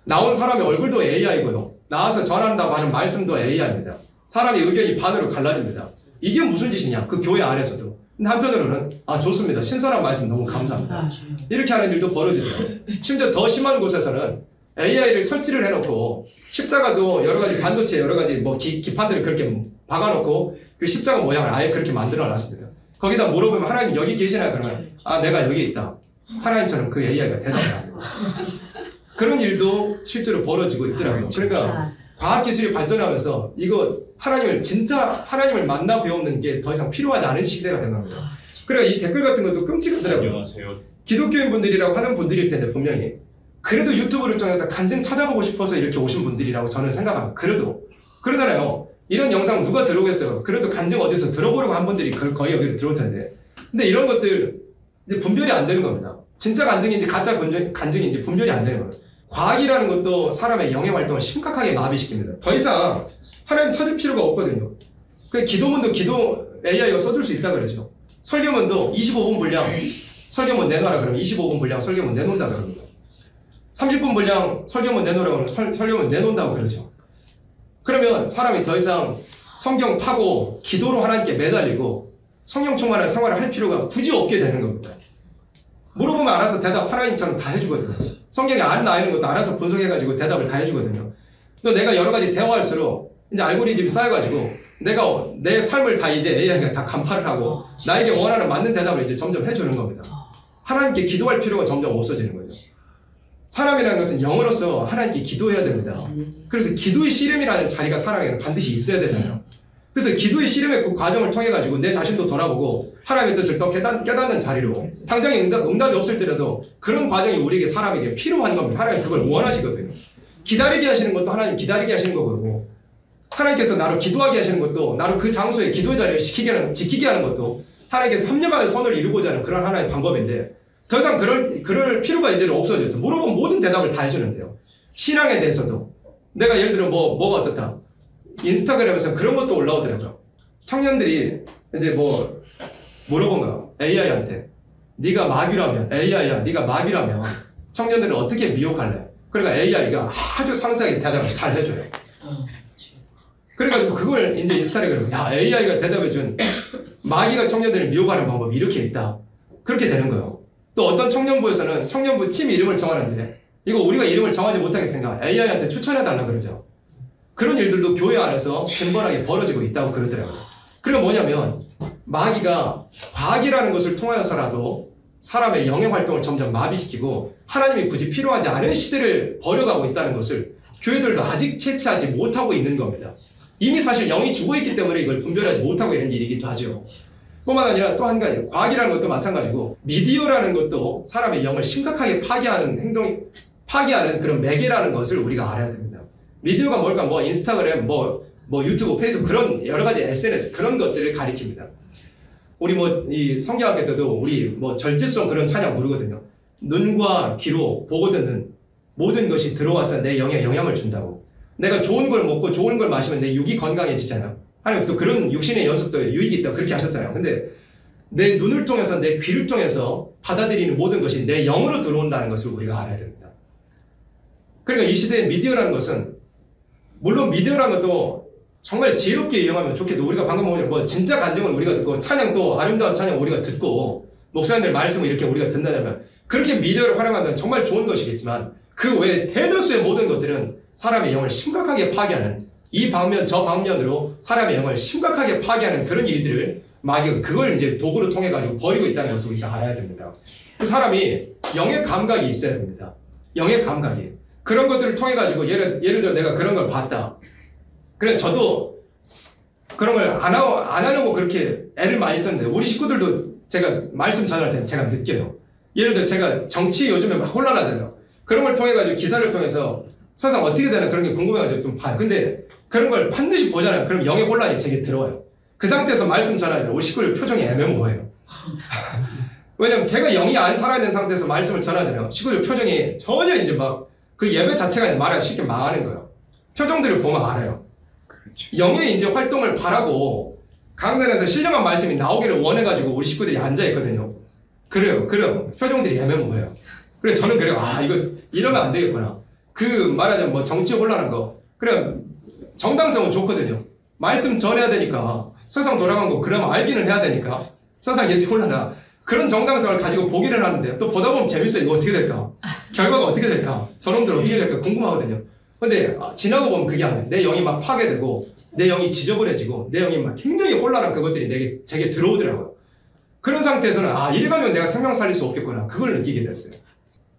나온 사람의 얼굴도 AI고요. 나와서 전한다고 하는 말씀도 AI입니다. 사람의 의견이 반으로 갈라집니다. 이게 무슨 짓이냐? 그 교회 안에서도. 근데 한편으로는 아 좋습니다. 신선한 말씀 너무 감사합니다. 이렇게 하는 일도 벌어지더라고요. 심지어 더 심한 곳에서는 AI를 설치를 해놓고 십자가도 여러 가지 반도체 여러 가지 뭐 기판들을 그렇게 박아놓고 그 십자가 모양을 아예 그렇게 만들어놨습니다. 거기다 물어보면 하나님 여기 계시나 그러면 아 내가 여기 있다. 하나님처럼 그 AI가 대답을 합니다. 그런 일도 실제로 벌어지고 있더라고요. 그러니까 과학기술이 발전하면서 이거 진짜 하나님을 만나 배우는 게 더 이상 필요하지 않은 시대가 된 겁니다. 그래서 이 댓글 같은 것도 끔찍하더라고요. 안녕하세요. 기독교인 분들이라고 하는 분들일 텐데 분명히 그래도 유튜브를 통해서 간증 찾아보고 싶어서 이렇게 오신 분들이라고 저는 생각합니다. 그래도 그러잖아요. 이런 영상 누가 들어오겠어요. 그래도 간증 어디서 들어보려고 한 분들이 거의 여기로 들어올 텐데 근데 이런 것들 이제 분별이 안 되는 겁니다. 진짜 간증인지 가짜 간증인지 분별이 안 되는 겁니다. 과학이라는 것도 사람의 영의 활동을 심각하게 마비시킵니다. 더 이상 하나님 찾을 필요가 없거든요. 그 기도문도 기도 AI가 써줄 수 있다 그러죠. 설교문도 25분 분량 설교문 내놔라 그러면 25분 분량 설교문 내놓는다 그럽니다. 30분 분량 설교문 내놓으라고 하면 설교문 내놓는다고 그러죠. 그러면 사람이 더 이상 성경 파고 기도로 하나님께 매달리고 성령 충만한 생활을 할 필요가 굳이 없게 되는 겁니다. 물어보면 알아서 대답 하나님처럼 다 해주거든요. 성경에 안 나와 있는 것도 알아서 분석해가지고 대답을 다 해주거든요. 또 내가 여러 가지 대화할수록 이제 알고리즘이 쌓여가지고 내가 내 삶을 다 이제 AI가 다 간파를 하고 나에게 원하는 맞는 대답을 이제 점점 해주는 겁니다. 하나님께 기도할 필요가 점점 없어지는 거죠. 사람이라는 것은 영으로서 하나님께 기도해야 됩니다. 그래서 기도의 씨름이라는 자리가 사람에게는 반드시 있어야 되잖아요. 그래서 기도의 씨름의 그 과정을 통해 가지고 내 자신도 돌아보고 하나님의 뜻을 더 깨닫는 자리로 당장에 응답이 없을지라도 그런 과정이 우리에게 사람에게 필요한 겁니다. 하나님 그걸 원하시거든요. 기다리게 하시는 것도 하나님 기다리게 하시는 거고 하나님께서 나로 기도하게 하시는 것도 나로 그 장소에 기도의 자리를 지키게 하는 것도 하나님께서 합력하는 선을 이루고자 하는 그런 하나의 방법인데 더 이상 그럴 필요가 이제는 없어졌죠. 물어보면 모든 대답을 다 해주는데요. 신앙에 대해서도 내가 예를 들어 뭐가 어떻다. 인스타그램에서 그런 것도 올라오더라고요. 청년들이 이제 물어본 거야. AI한테. 네가 마귀라면 AI야 네가 마귀라면 청년들은 어떻게 미혹할래? 그러니까 AI가 아주 상세하게 대답을 잘 해줘요. 그래가지고 그걸 이제 인스타그램에 야 AI가 대답해준 마귀가 청년들을 미혹하는 방법이 이렇게 있다. 그렇게 되는 거예요. 또 어떤 청년부에서는 청년부 팀 이름을 정하는데 이거 우리가 이름을 정하지 못하겠으니까 AI한테 추천해달라 그러죠. 그런 일들도 교회 안에서 빈번하게 벌어지고 있다고 그러더라고요. 그리고 뭐냐면 마귀가 과학이라는 것을 통하여서라도 사람의 영의 활동을 점점 마비시키고 하나님이 굳이 필요하지 않은 시대를 벌여가고 있다는 것을 교회들도 아직 캐치하지 못하고 있는 겁니다. 이미 사실 영이 죽어있기 때문에 이걸 분별하지 못하고 있는 일이기도 하죠. 뿐만 아니라 또 한 가지 과학이라는 것도 마찬가지고 미디어라는 것도 사람의 영을 심각하게 파괴하는 그런 매개라는 것을 우리가 알아야 됩니다. 미디어가 뭘까? 인스타그램, 유튜브, 페이스북 그런 여러 가지 SNS 그런 것들을 가리킵니다. 우리 뭐 이 성경학교 때도 우리 뭐 절제성 그런 찬양 부르거든요. 눈과 귀로 보고 듣는 모든 것이 들어와서 내 영에 영향을 준다고. 내가 좋은 걸 먹고 좋은 걸 마시면 내 육이 건강해지잖아요. 하나님 또 그런 육신의 연습도 유익이 있다 그렇게 하셨잖아요. 근데 내 눈을 통해서 내 귀를 통해서 받아들이는 모든 것이 내 영으로 들어온다는 것을 우리가 알아야 됩니다. 그러니까 이 시대의 미디어라는 것은 물론 미디어라는 것도 정말 지혜롭게 이용하면 좋겠다. 우리가 방금 뭐 진짜 간증을 우리가 듣고 찬양도 아름다운 찬양 우리가 듣고 목사님들 말씀을 이렇게 우리가 듣는다면 그렇게 미디어를 활용하면 정말 좋은 것이겠지만 그 외에 대다수의 모든 것들은 사람의 영을 심각하게 파괴하는 이 방면 저 방면으로 사람의 영을 심각하게 파괴하는 그런 일들을 마귀가 그걸 이제 도구로 통해 가지고 버리고 있다는 것을 우리가 알아야 됩니다. 그 사람이 영의 감각이 있어야 됩니다. 영의 감각이 그런 것들을 통해 가지고 예를 들어 내가 그런 걸 봤다. 그래 저도 그런 걸 안 하려고 그렇게 애를 많이 썼는데 우리 식구들도 제가 말씀 전할 때 제가 느껴요. 예를 들어 제가 정치 요즘에 막 혼란하잖아요. 그런 걸 통해 가지고 기사를 통해서 세상 어떻게 되나 그런 게 궁금해가지고 좀 봐요. 근데 그런 걸 반드시 보잖아요. 그럼 영의 혼란이 제게 들어와요. 그 상태에서 말씀 전하잖아요. 우리 식구들 표정이 애매모호해요. 왜냐면 제가 영이 안 살아있는 상태에서 말씀을 전하잖아요. 식구들 표정이 전혀 이제 막 그 예배 자체가 말하기 쉽게 망하는 거예요. 표정들을 보면 알아요. 그렇죠. 영의 이제 활동을 바라고 강단에서 신령한 말씀이 나오기를 원해가지고 우리 식구들이 앉아있거든요. 그래요. 표정들이 애매모호해요. 그래 저는 그래요. 아 이거 이러면 안 되겠구나. 그 말하자면 뭐 정치 혼란한 거 그래 정당성은 좋거든요. 말씀 전해야 되니까 세상 돌아간 거 그러면 알기는 해야 되니까 세상이 이렇게 혼란하 그런 정당성을 가지고 보기를 하는데 또 보다 보면 재밌어요. 이거 어떻게 될까? 결과가 어떻게 될까? 저놈들 어떻게 될까? 궁금하거든요. 근데 지나고 보면 그게 아니에요. 내 영이 막 파괴되고 내 영이 지저분해지고 내 영이 막 굉장히 혼란한 그것들이 제게 들어오더라고요. 그런 상태에서는 이래가지고 내가 생명 살릴 수 없겠구나. 그걸 느끼게 됐어요.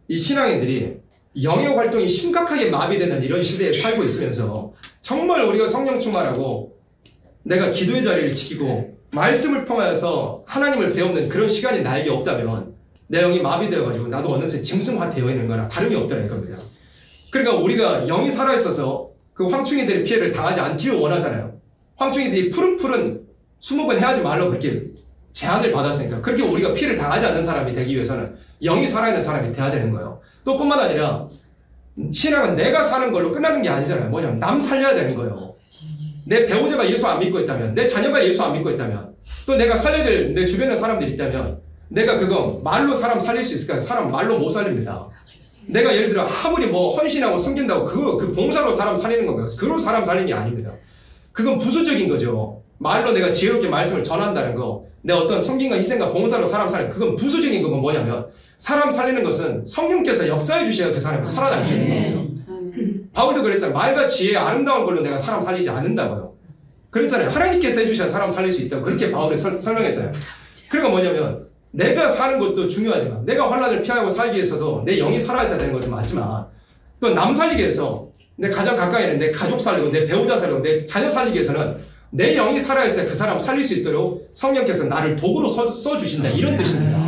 이 신앙인들이 영의 활동이 심각하게 마비되는 이런 시대에 살고 있으면서 정말 우리가 성령 충만하고 내가 기도의 자리를 지키고 말씀을 통해서 하나님을 배우는 그런 시간이 나에게 없다면 내 영이 마비되어가지고 나도 어느새 짐승화 되어 있는 거나 다름이 없다는 겁니다. 그러니까 우리가 영이 살아있어서 그 황충이들의 피해를 당하지 않기를 원하잖아요. 황충이들이 푸른푸른 수목은 해하지 말라고 그렇게 제한을 받았으니까 그렇게 우리가 피해를 당하지 않는 사람이 되기 위해서는 영이 살아있는 사람이 돼야 되는 거예요. 또 뿐만 아니라 신앙은 내가 사는 걸로 끝나는 게 아니잖아요. 뭐냐면 남 살려야 되는 거예요. 내 배우자가 예수 안 믿고 있다면 내 자녀가 예수 안 믿고 있다면 또 내가 살려야 될 내 주변에 사람들이 있다면 내가 그거 말로 사람 살릴 수 있을까요? 사람 말로 못 살립니다. 내가 예를 들어 아무리 뭐 헌신하고 섬긴다고 그 봉사로 사람 살리는 건가요? 그로 사람 살리는 게 아닙니다. 그건 부수적인 거죠. 말로 내가 지혜롭게 말씀을 전한다는 거 내 어떤 섬김과 희생과 봉사로 사람 살리는 그건 부수적인 건 뭐냐면 사람 살리는 것은 성령께서 역사해 주셔야 그 사람이 살아날 수 있는 거예요. 바울도 그랬잖아요. 말과 지혜의 아름다운 걸로 내가 사람 살리지 않는다고요. 그랬잖아요. 하나님께서 해주셔야 사람 살릴 수 있다고 그렇게 바울이 설명했잖아요. 그리고 뭐냐면 내가 사는 것도 중요하지만 내가 환난을 피하고 살기 위해서도 내 영이 살아있어야 되는 것도 맞지만 또 남 살리기 위해서 내 가장 가까이 있는 내 가족 살리고 내 배우자 살리고 내 자녀 살리기 위해서는 내 영이 살아있어야 그 사람 살릴 수 있도록 성령께서 나를 도구로 써주신다 이런 뜻입니다.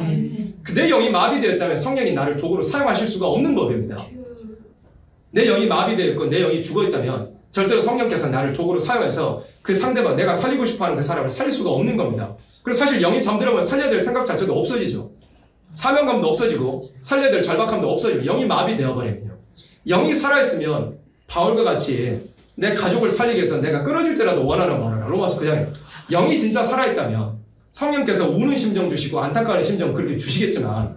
내 영이 마비되었다면 성령이 나를 도구로 사용하실 수가 없는 법입니다. 내 영이 마비되었고 내 영이 죽어있다면 절대로 성령께서 나를 도구로 사용해서 그 상대방 내가 살리고 싶어하는 그 사람을 살릴 수가 없는 겁니다. 그래서 사실 영이 잠들어보면 살려야 될 생각 자체도 없어지죠. 사명감도 없어지고 살려야 될 절박함도 없어지고 영이 마비되어 버리거든요. 영이 살아있으면 바울과 같이 내 가족을 살리기 위해서 내가 끊어질지라도 원하는 원하라. 로마서 9장에 영이 진짜 살아있다면 성령께서 우는 심정 주시고 안타까운 심정 그렇게 주시겠지만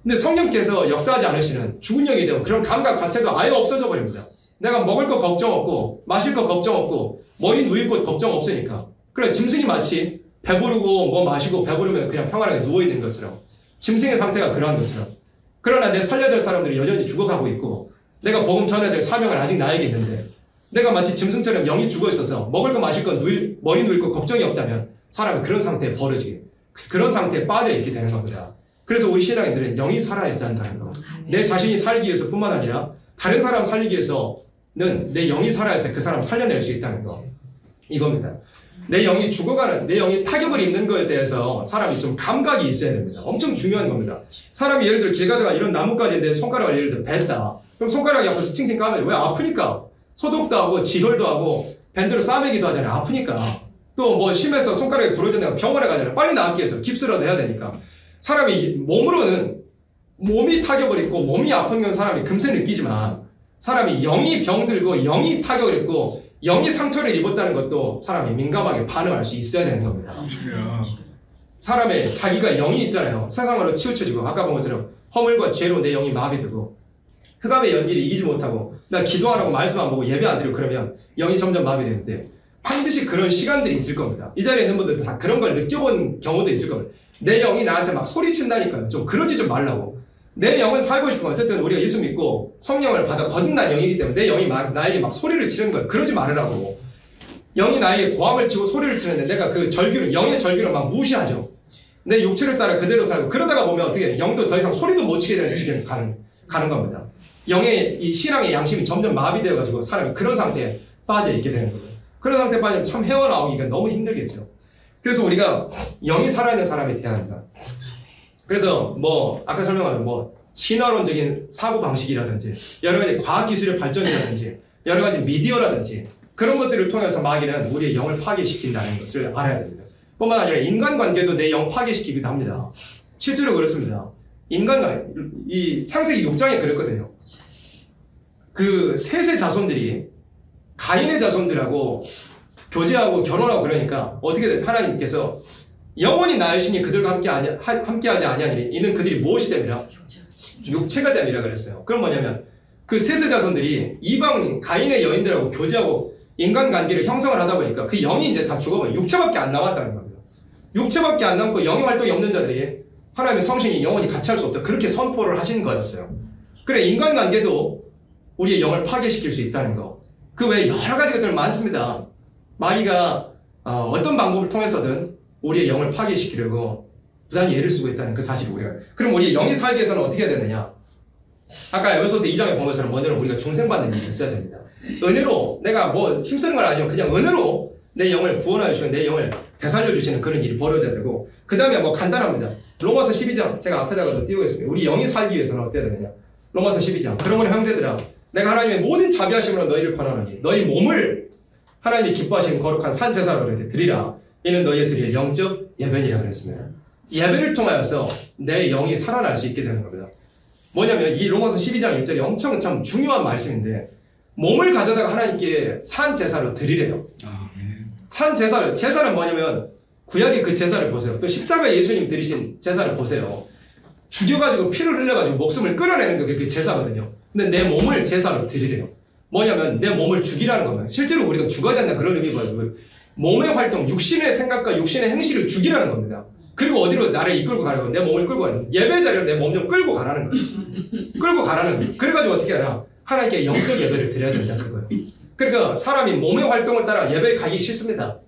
근데 성령께서 역사하지 않으시는 죽은 영이 되면 그런 감각 자체도 아예 없어져 버립니다. 내가 먹을 거 걱정 없고 마실 거 걱정 없고 머리 누일 곳 걱정 없으니까 그래 짐승이 마치 배부르고 뭐 마시고 배부르면 그냥 평안하게 누워있는 것처럼 짐승의 상태가 그러한 것처럼 그러나 내 살려야 될 사람들이 여전히 죽어가고 있고 내가 복음 전해야 될 사명은 아직 나에게 있는데 내가 마치 짐승처럼 영이 죽어있어서 먹을 거 마실 거 머리 누일 거 걱정이 없다면 사람은 그런 상태에 버려지게 그런 상태에 빠져있게 되는 겁니다. 그래서 우리 신앙인들은 영이 살아있어야 한다는 거. 내 자신이 살기 위해서 뿐만 아니라 다른 사람 살리기 위해서는 내 영이 살아있어야 그 사람 살려낼 수 있다는 거. 이겁니다. 내 영이 죽어가는, 내 영이 타격을 입는 거에 대해서 사람이 좀 감각이 있어야 됩니다. 엄청 중요한 겁니다. 사람이 예를 들어 길 가다가 이런 나뭇가지에 내 손가락을 예를 들어 벤다. 그럼 손가락이 아파서 칭칭 까면 왜 아프니까? 소독도 하고 지혈도 하고 밴드로 싸매기도 하잖아요. 아프니까. 또 뭐 심해서 손가락이 부러졌다가 병원에 가잖아요. 빨리 낫기 위해서 깁스라도 해야 되니까. 사람이 몸으로는 몸이 타격을 입고 몸이 아픈 건 사람이 금세 느끼지만 사람이 영이 병들고 영이 타격을 입고 영이 상처를 입었다는 것도 사람이 민감하게 반응할 수 있어야 되는 겁니다. 사람의 자기가 영이 있잖아요. 세상으로 치우쳐지고 아까 본 것처럼 허물과 죄로 내 영이 마비되고 흑암의 연기를 이기지 못하고 나 기도하라고 말씀 안 보고 예배 안 드리고 그러면 영이 점점 마비되는데 반드시 그런 시간들이 있을 겁니다. 이 자리에 있는 분들 다 그런 걸 느껴본 경우도 있을 겁니다. 내 영이 나한테 막 소리친다니까요. 좀 그러지 좀 말라고. 내 영은 살고 싶은 어쨌든 우리가 예수 믿고 성령을 받아 거듭난 영이기 때문에 내 영이 나에게 막 소리를 치는 거예요. 그러지 말으라고. 영이 나에게 고함을 치고 소리를 치는데 내가 그 절규를 영의 절규를 막 무시하죠. 내 육체를 따라 그대로 살고 그러다가 보면 어떻게 해? 영도 더 이상 소리도 못 치게 되는 지경에 가는 겁니다. 영의 이 신앙의 양심이 점점 마비되어 가지고 사람이 그런 상태에 빠져 있게 되는 거예요. 그런 상태에 빠지면 참 헤어나오기가 너무 힘들겠죠. 그래서 우리가 영이 살아있는 사람이 돼야 합니다. 그래서 뭐 아까 설명한 뭐 친화론적인 사고 방식이라든지 여러 가지 과학 기술의 발전이라든지 여러 가지 미디어라든지 그런 것들을 통해서 마귀는 우리의 영을 파괴시킨다는 것을 알아야 됩니다. 뿐만 아니라 인간관계도 내 영 파괴시키기도 합니다. 실제로 그렇습니다. 이 창세기 6장에 그랬거든요. 그 셋의 자손들이 가인의 자손들하고 교제하고 결혼하고 그러니까 어떻게 됐죠? 하나님께서 영원히 나으시니 그들과 함께하지 아니하니니 이는 그들이 무엇이 됨이라? 육체가 됨이라 그랬어요. 그럼 뭐냐면 그 셋의 자손들이 이방 가인의 여인들하고 교제하고 인간관계를 형성을 하다 보니까 그 영이 이제 다 죽어버려 육체밖에 안 남았다는 겁니다. 육체밖에 안 남고 영의 활동이 없는 자들이 하나님의 성신이 영원히 같이 할 수 없다. 그렇게 선포를 하신 거였어요. 그래 인간관계도 우리의 영을 파괴시킬 수 있다는 거. 그 외에 여러 가지 것들 많습니다. 마귀가 어떤 방법을 통해서든 우리의 영을 파괴시키려고 부단히 애를 쓰고 있다는 그 사실을 우리가. 그럼 우리의 영이 살기 위해서는 어떻게 해야 되느냐? 아까 에베소서 2장에 본 것처럼 먼저는 우리가 중생받는 일이 있어야 됩니다. 은혜로 내가 뭐 힘쓰는 건 아니고 그냥 은혜로 내 영을 구원하여 주시고 내 영을 되살려 주시는 그런 일이 벌어져야 되고 그 다음에 뭐 간단합니다. 로마서 12장 제가 앞에다가 띄우겠습니다. 우리 영이 살기 위해서는 어때야 되느냐? 로마서 12장. 그러므로 형제들아 내가 하나님의 모든 자비하심으로 너희를 권하노니 너희 몸을 하나님이 기뻐하시는 거룩한 산제사로 드리라. 이는 너희의 드릴 영적 예배니라 그랬습니다. 예배를 통하여서 내 영이 살아날 수 있게 되는 겁니다. 뭐냐면 이 로마서 12장 1절이 엄청 참 중요한 말씀인데 몸을 가져다가 하나님께 산제사로 드리래요. 산제사를 제사는 뭐냐면 구약의 그 제사를 보세요. 또 십자가 예수님 드리신 제사를 보세요. 죽여가지고 피를 흘려가지고 목숨을 끌어내는 게 그 제사거든요. 근데 내 몸을 제사로 드리래요. 뭐냐면 내 몸을 죽이라는 겁니다. 실제로 우리가 죽어야 된다 그런 의미거든요. 몸의 활동, 육신의 생각과 육신의 행실을 죽이라는 겁니다. 그리고 어디로 나를 이끌고 가라고 내 몸을 끌고 가는 예배 자리로 내 몸 좀 끌고 가라는 거예요. 끌고 가라는 거예요. 그래가지고 어떻게 하나 하나님께 영적 예배를 드려야 된다 그거예요. 그러니까 사람이 몸의 활동을 따라 예배 가기 싫습니다.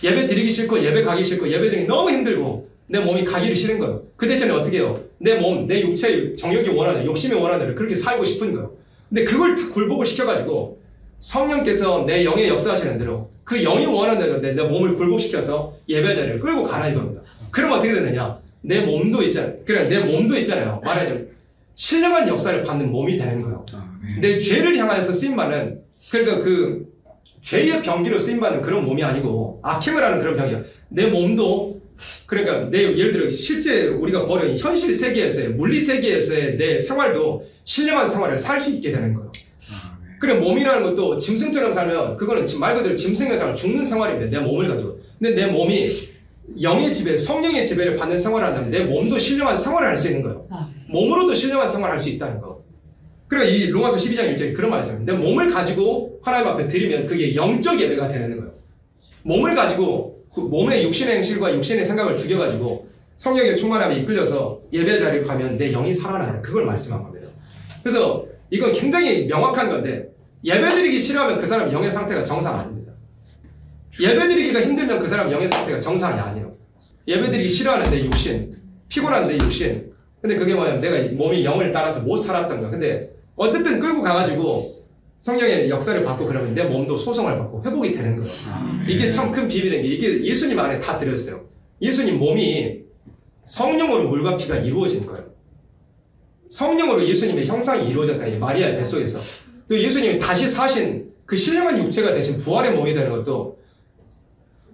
예배 드리기 싫고 예배 가기 싫고 예배 드리기 너무 힘들고 내 몸이 가기를 싫은 거예요. 그 대신에 어떻게 해요? 내 몸, 내 육체의 정욕이 원하는 욕심이 원하는 대로 그렇게 살고 싶은 거예요. 근데 그걸 다 굴복을 시켜가지고 성령께서 내 영에 역사하시는 대로 그 영이 원하는 대로 내 몸을 굴복시켜서 예배 자리를 끌고 가라 이겁니다. 그럼 어떻게 되느냐? 내 몸도 있잖아요. 그래 내 몸도 있잖아요. 말하자면 신령한 역사를 받는 몸이 되는 거예요. 내 죄를 향해서 쓰임받는 그러니까 그 죄의 병기로 쓰임받는 그런 몸이 아니고 악행을 하는 그런 병이야. 내 몸도 그러니까 예를 들어 실제 우리가 벌여진 현실 세계에서의 물리 세계에서의 내 생활도 신령한 생활을 살 수 있게 되는 거예요. 그래 몸이라는 것도 짐승처럼 살면 그거는 말 그대로 짐승의 생활 죽는 생활인데 내 몸을 가지고 근데 내 몸이 영의 지배 성령의 지배를 받는 생활을 한다면 내 몸도 신령한 생활을 할 수 있는 거예요. 몸으로도 신령한 생활을 할 수 있다는 거. 그리고 이 로마서 12장 1절에 그런 말씀입니다. 내 몸을 가지고 하나님 앞에 드리면 그게 영적 예배가 되는 거예요. 몸을 가지고 그 몸의 육신의 행실과 육신의 생각을 죽여가지고 성령의 충만함에 이끌려서 예배 자리에 가면 내 영이 살아난다. 그걸 말씀한 겁니다. 그래서 이건 굉장히 명확한 건데 예배드리기 싫어하면 그 사람 영의 상태가 정상 아닙니다. 예배드리기가 힘들면 그 사람 영의 상태가 정상이 아니에요. 예배드리기 싫어하는 내 육신, 피곤한 내 육신. 근데 그게 뭐냐면 내가 몸이 영을 따라서 못 살았던 거야. 근데 어쨌든 끌고 가가지고 성령의 역사를 받고 그러면 내 몸도 소성을 받고 회복이 되는 거예요. 이게 참 큰 비밀인 게 이게 예수님 안에 다 들어있어요. 예수님 몸이 성령으로 물과 피가 이루어진 거예요. 성령으로 예수님의 형상이 이루어졌다. 이 마리아의 뱃속에서. 또 예수님이 다시 사신 그 신령한 육체가 되신 부활의 몸이 되는 것도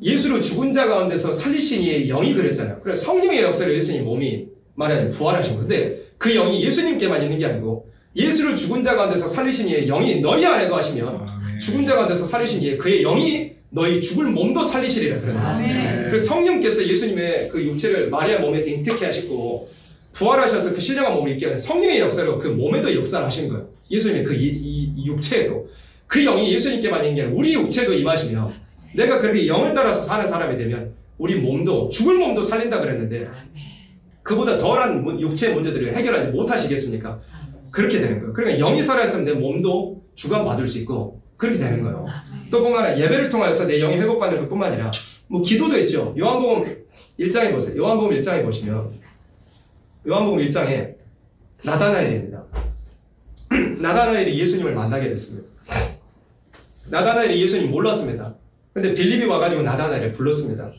예수로 죽은 자 가운데서 살리신 이의 영이 그랬잖아요. 그래서 성령의 역사를 예수님 몸이 말하자면 부활하신 건데 그 영이 예수님께만 있는 게 아니고 예수를 죽은 자 가운데서 살리신 이의 영이 너희 안에 거하시면 죽은 자 가운데서 살리신 이의 그의 영이 너희 죽을 몸도 살리시리라 그러잖아요. 그래서 성령께서 예수님의 그 육체를 마리아 몸에서 잉태케 하시고 부활하셔서 그 신령한 몸을 입게 하는 성령의 역사로 그 몸에도 역사를 하신 거예요. 예수님의 그 이 육체에도 그 영이 예수님께만 있는 게 아니라 우리 육체도 임하시면 내가 그렇게 영을 따라서 사는 사람이 되면 우리 몸도 죽을 몸도 살린다 그랬는데 그보다 덜한 육체의 문제들을 해결하지 못하시겠습니까? 그렇게 되는 거예요. 그러니까 영이 살아있으면 내 몸도 주관받을 수 있고 그렇게 되는 거예요. 또 뿐만 아니라 예배를 통해서 내 영이 회복받는 것뿐만 아니라 뭐 기도도 있죠. 요한복음 1장에 보세요. 요한복음 1장에 보시면 요한복음 1장에 나다나엘입니다. 나다나엘이 예수님을 만나게 됐습니다. 나다나엘이 예수님 몰랐습니다. 근데 빌립이 와가지고 나다나엘을 불렀습니다.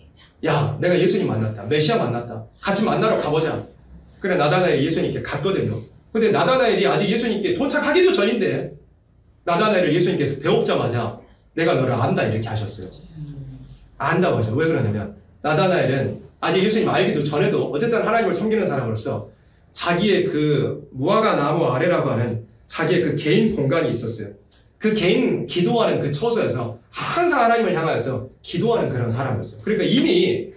야, 내가 예수님 만났다. 메시아 만났다. 같이 만나러 가보자. 그래 나다나엘이 예수님께 갔거든요. 근데 나다나엘이 아직 예수님께 도착하기도 전인데 나다나엘을 예수님께서 배웁자마자 내가 너를 안다 이렇게 하셨어요. 안다고 하죠. 왜 그러냐면 나다나엘은 아직 예수님 알기도 전에도 어쨌든 하나님을 섬기는 사람으로서 자기의 그 무화과 나무 아래라고 하는 자기의 그 개인 공간이 있었어요. 그 개인 기도하는 그 처소에서 항상 하나님을 향하여서 기도하는 그런 사람이었어요. 그러니까 이미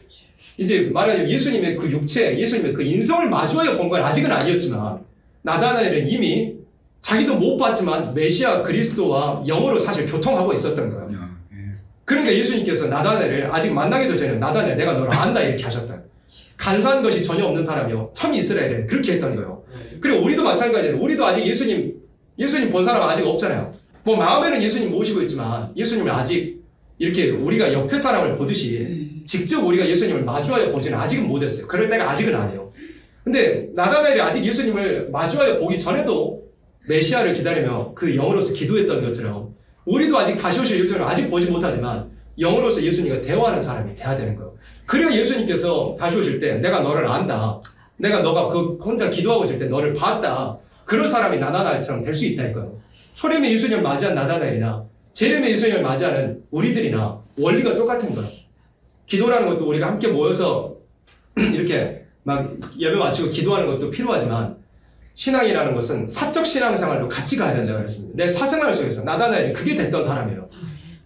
이제 말하자면 예수님의 그 육체, 예수님의 그 인성을 마주하여 본 건 아직은 아니었지만 나다나엘은 이미 자기도 못 봤지만 메시아 그리스도와 영으로 사실 교통하고 있었던 거예요. 그러니까 예수님께서 나다나엘을 아직 만나기도 전에 나다나엘 내가 너를 안다 이렇게 하셨다. 간사한 것이 전혀 없는 사람이요 참 이스라엘에 그렇게 했던 거예요. 그리고 우리도 마찬가지예요. 우리도 아직 예수님 본 사람 아직 없잖아요. 뭐 마음에는 예수님 모시고 있지만 예수님을 아직 이렇게 우리가 옆에 사람을 보듯이 직접 우리가 예수님을 마주하여 보지는 아직은 못했어요. 그럴 때가 아직은 아니에요. 근데 나다나엘이 아직 예수님을 마주하여 보기 전에도 메시아를 기다리며 그 영으로서 기도했던 것처럼 우리도 아직 다시 오실 예수님을 아직 보지 못하지만 영으로서 예수님과 대화하는 사람이 돼야 되는 거예요. 그래야 예수님께서 다시 오실 때 내가 너를 안다. 내가 너가 그 혼자 기도하고 있을 때 너를 봤다. 그런 사람이 나다나엘처럼 될 수 있다 이거예요. 초림의 예수님을 맞이한 나다나엘이나 재림의 예수님을 맞이하는 우리들이나 원리가 똑같은 거예요. 기도라는 것도 우리가 함께 모여서 이렇게 막 예배 마치고 기도하는 것도 필요하지만 신앙이라는 것은 사적 신앙생활도 같이 가야 된다고 그랬습니다. 내 사생활 속에서 나다나엘이 그게 됐던 사람이에요.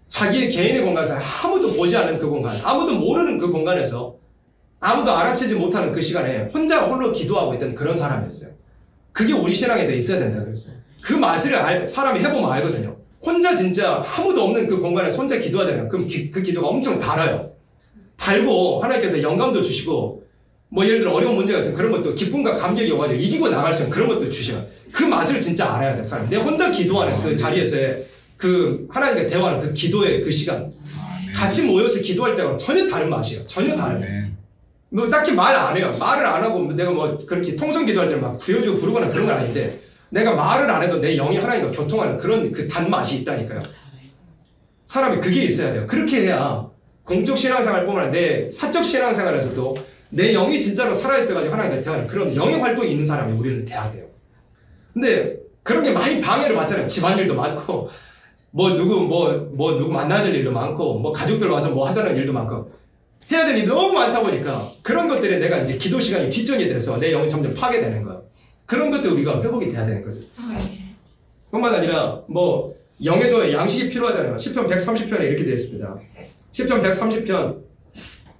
자기의 개인의 공간에서 아무도 보지 않은 그 공간, 아무도 모르는 그 공간에서 아무도 알아채지 못하는 그 시간에 혼자 홀로 기도하고 있던 그런 사람이었어요. 그게 우리 신앙에 돼 있어야 된다고 그랬어요. 그 맛을 사람이 해보면 알거든요. 혼자 진짜 아무도 없는 그 공간에서 혼자 기도하잖아요. 그럼 그 기도가 엄청 달아요. 달고 하나님께서 영감도 주시고 뭐 예를 들어 어려운 문제가 있으면 그런 것도 기쁨과 감격이 오가지고 이기고 나갈 수 있는 그런 것도 주셔요. 그 맛을 진짜 알아야 돼 사람이. 내가 혼자 기도하는 그 자리에서의 그 하나님과 대화하는 그 기도의 그 시간 같이 모여서 기도할 때와 전혀 다른 맛이에요. 전혀 다른. 뭐 딱히 말 안 해요. 말을 안 하고 내가 뭐 그렇게 통성 기도할 때 막 부여주고 부르거나 그런 건 아닌데 내가 말을 안 해도 내 영이 하나님과 교통하는 그런 그 단맛이 있다니까요. 사람이 그게 있어야 돼요. 그렇게 해야 공적 신앙생활뿐만 아니라 내 사적 신앙생활에서도 내 영이 진짜로 살아있어가지고 하나님과 대화하는 그런 영의 활동이 있는 사람이 우리는 돼야 돼요. 근데 그런 게 많이 방해를 받잖아요. 집안일도 많고 누구 만나야 될 일도 많고 뭐 가족들 와서 뭐 하자는 일도 많고 해야 될 일이 너무 많다 보니까 그런 것들에 내가 이제 기도 시간이 뒷전이 돼서 내 영이 점점 파괴되는 거예요. 그런 것도 우리가 회복이 돼야 되는 거죠. 뿐만 아니라 뭐 영에도 양식이 필요하잖아요. 시편 130편에 이렇게 되어 있습니다. 시편 130편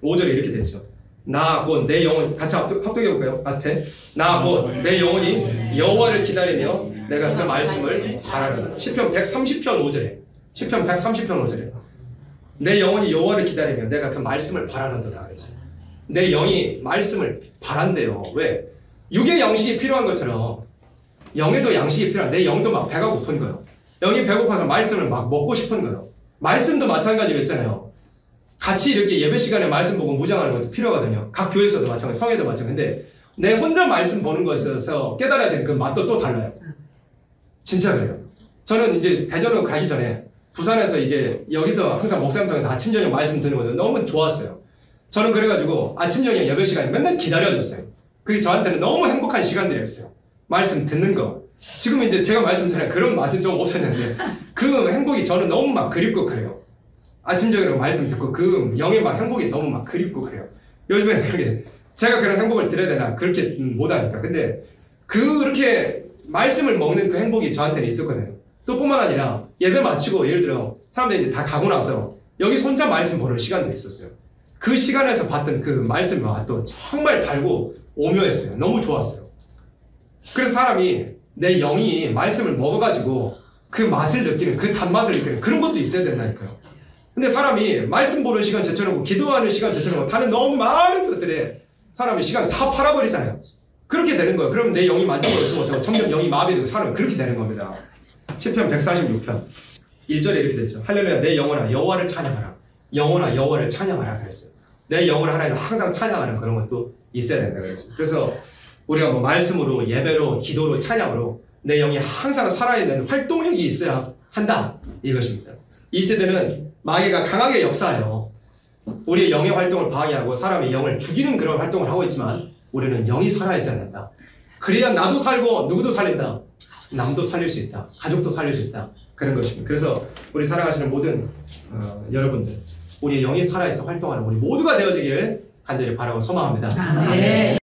5절에 이렇게 되어 있죠. 나 곧 내 영혼 같이 합독해 볼까요? 앞에 나 곧 내 영혼이 여호와를 기다리며 내가 그 말씀을 바라는다. 시편 130편 5절에 시편 130편 5절에 내 영혼이 여호와를 기다리며 내가 그 말씀을 바라는도다 그랬어요. 내 영이 말씀을 바란대요. 왜? 육의 양식이 필요한 것처럼 영에도 양식이 필요한 내 영도 막 배가 고픈 거예요. 영이 배고파서 말씀을 막 먹고 싶은 거예요. 말씀도 마찬가지로 했잖아요. 같이 이렇게 예배 시간에 말씀 보고 무장하는 것도 필요하거든요. 각 교회에서도 마찬가지, 성회도 마찬가지인데 내 혼자 말씀 보는 것에서 깨달아야 되는 그 맛도 또 달라요. 진짜 그래요. 저는 이제 대전으로 가기 전에 부산에서 이제 여기서 항상 목사님 통해서 아침 저녁 말씀 듣는 것도 너무 좋았어요. 저는 그래가지고 아침 저녁 예배 시간에 맨날 기다려줬어요. 그게 저한테는 너무 행복한 시간들이었어요. 말씀 듣는 거. 지금 이제 제가 말씀 전에 그런 맛은 좀 없었는데 그 행복이 저는 너무 막 그립고 그래요. 아침 저녁으로 말씀 듣고 그 영의 막 행복이 너무 막 그립고 그래요. 요즘에는 그게 제가 그런 행복을 드려야 되나 그렇게 못하니까. 근데 그렇게 말씀을 먹는 그 행복이 저한테는 있었거든요. 또 뿐만 아니라 예배 마치고 예를 들어 사람들이 이제 다 가고 나서 여기서 혼자 말씀 보는 시간도 있었어요. 그 시간에서 봤던 그 말씀의 맛도 정말 달고 오묘했어요. 너무 좋았어요. 그래서 사람이 내 영이 말씀을 먹어가지고 그 맛을 느끼는, 그 단맛을 느끼는 그런 것도 있어야 된다니까요. 근데 사람이 말씀 보는 시간 제쳐놓고 기도하는 시간 제쳐놓고 다른 너무 많은 것들에 사람이 시간 다 팔아버리잖아요. 그렇게 되는 거예요. 그러면 내 영이 만족을 얻지 못하고 점점 영이 마비되고 사람은 그렇게 되는 겁니다. 시편 146편 1절에 이렇게 되죠. 할렐루야 내 영혼아 여호와를 찬양하라. 영혼아 여호와를 찬양하라 그랬어요. 내 영혼을 하나님을 항상 찬양하는 그런 것도 있어야 된다 그랬어요. 그래서 우리가 뭐 말씀으로 예배로 기도로 찬양으로 내 영이 항상 살아있는 활동력이 있어야 한다 이것입니다. 이 세대는 마귀가 강하게 역사해요. 우리의 영의 활동을 방해하고 사람의 영을 죽이는 그런 활동을 하고 있지만 우리는 영이 살아있어야 된다. 그래야 나도 살고 누구도 살린다. 남도 살릴 수 있다. 가족도 살릴 수 있다. 그런 것입니다. 그래서 우리 사랑하시는 모든 여러분들 우리의 영이 살아있어 활동하는 우리 모두가 되어지기를 간절히 바라고 소망합니다. 네.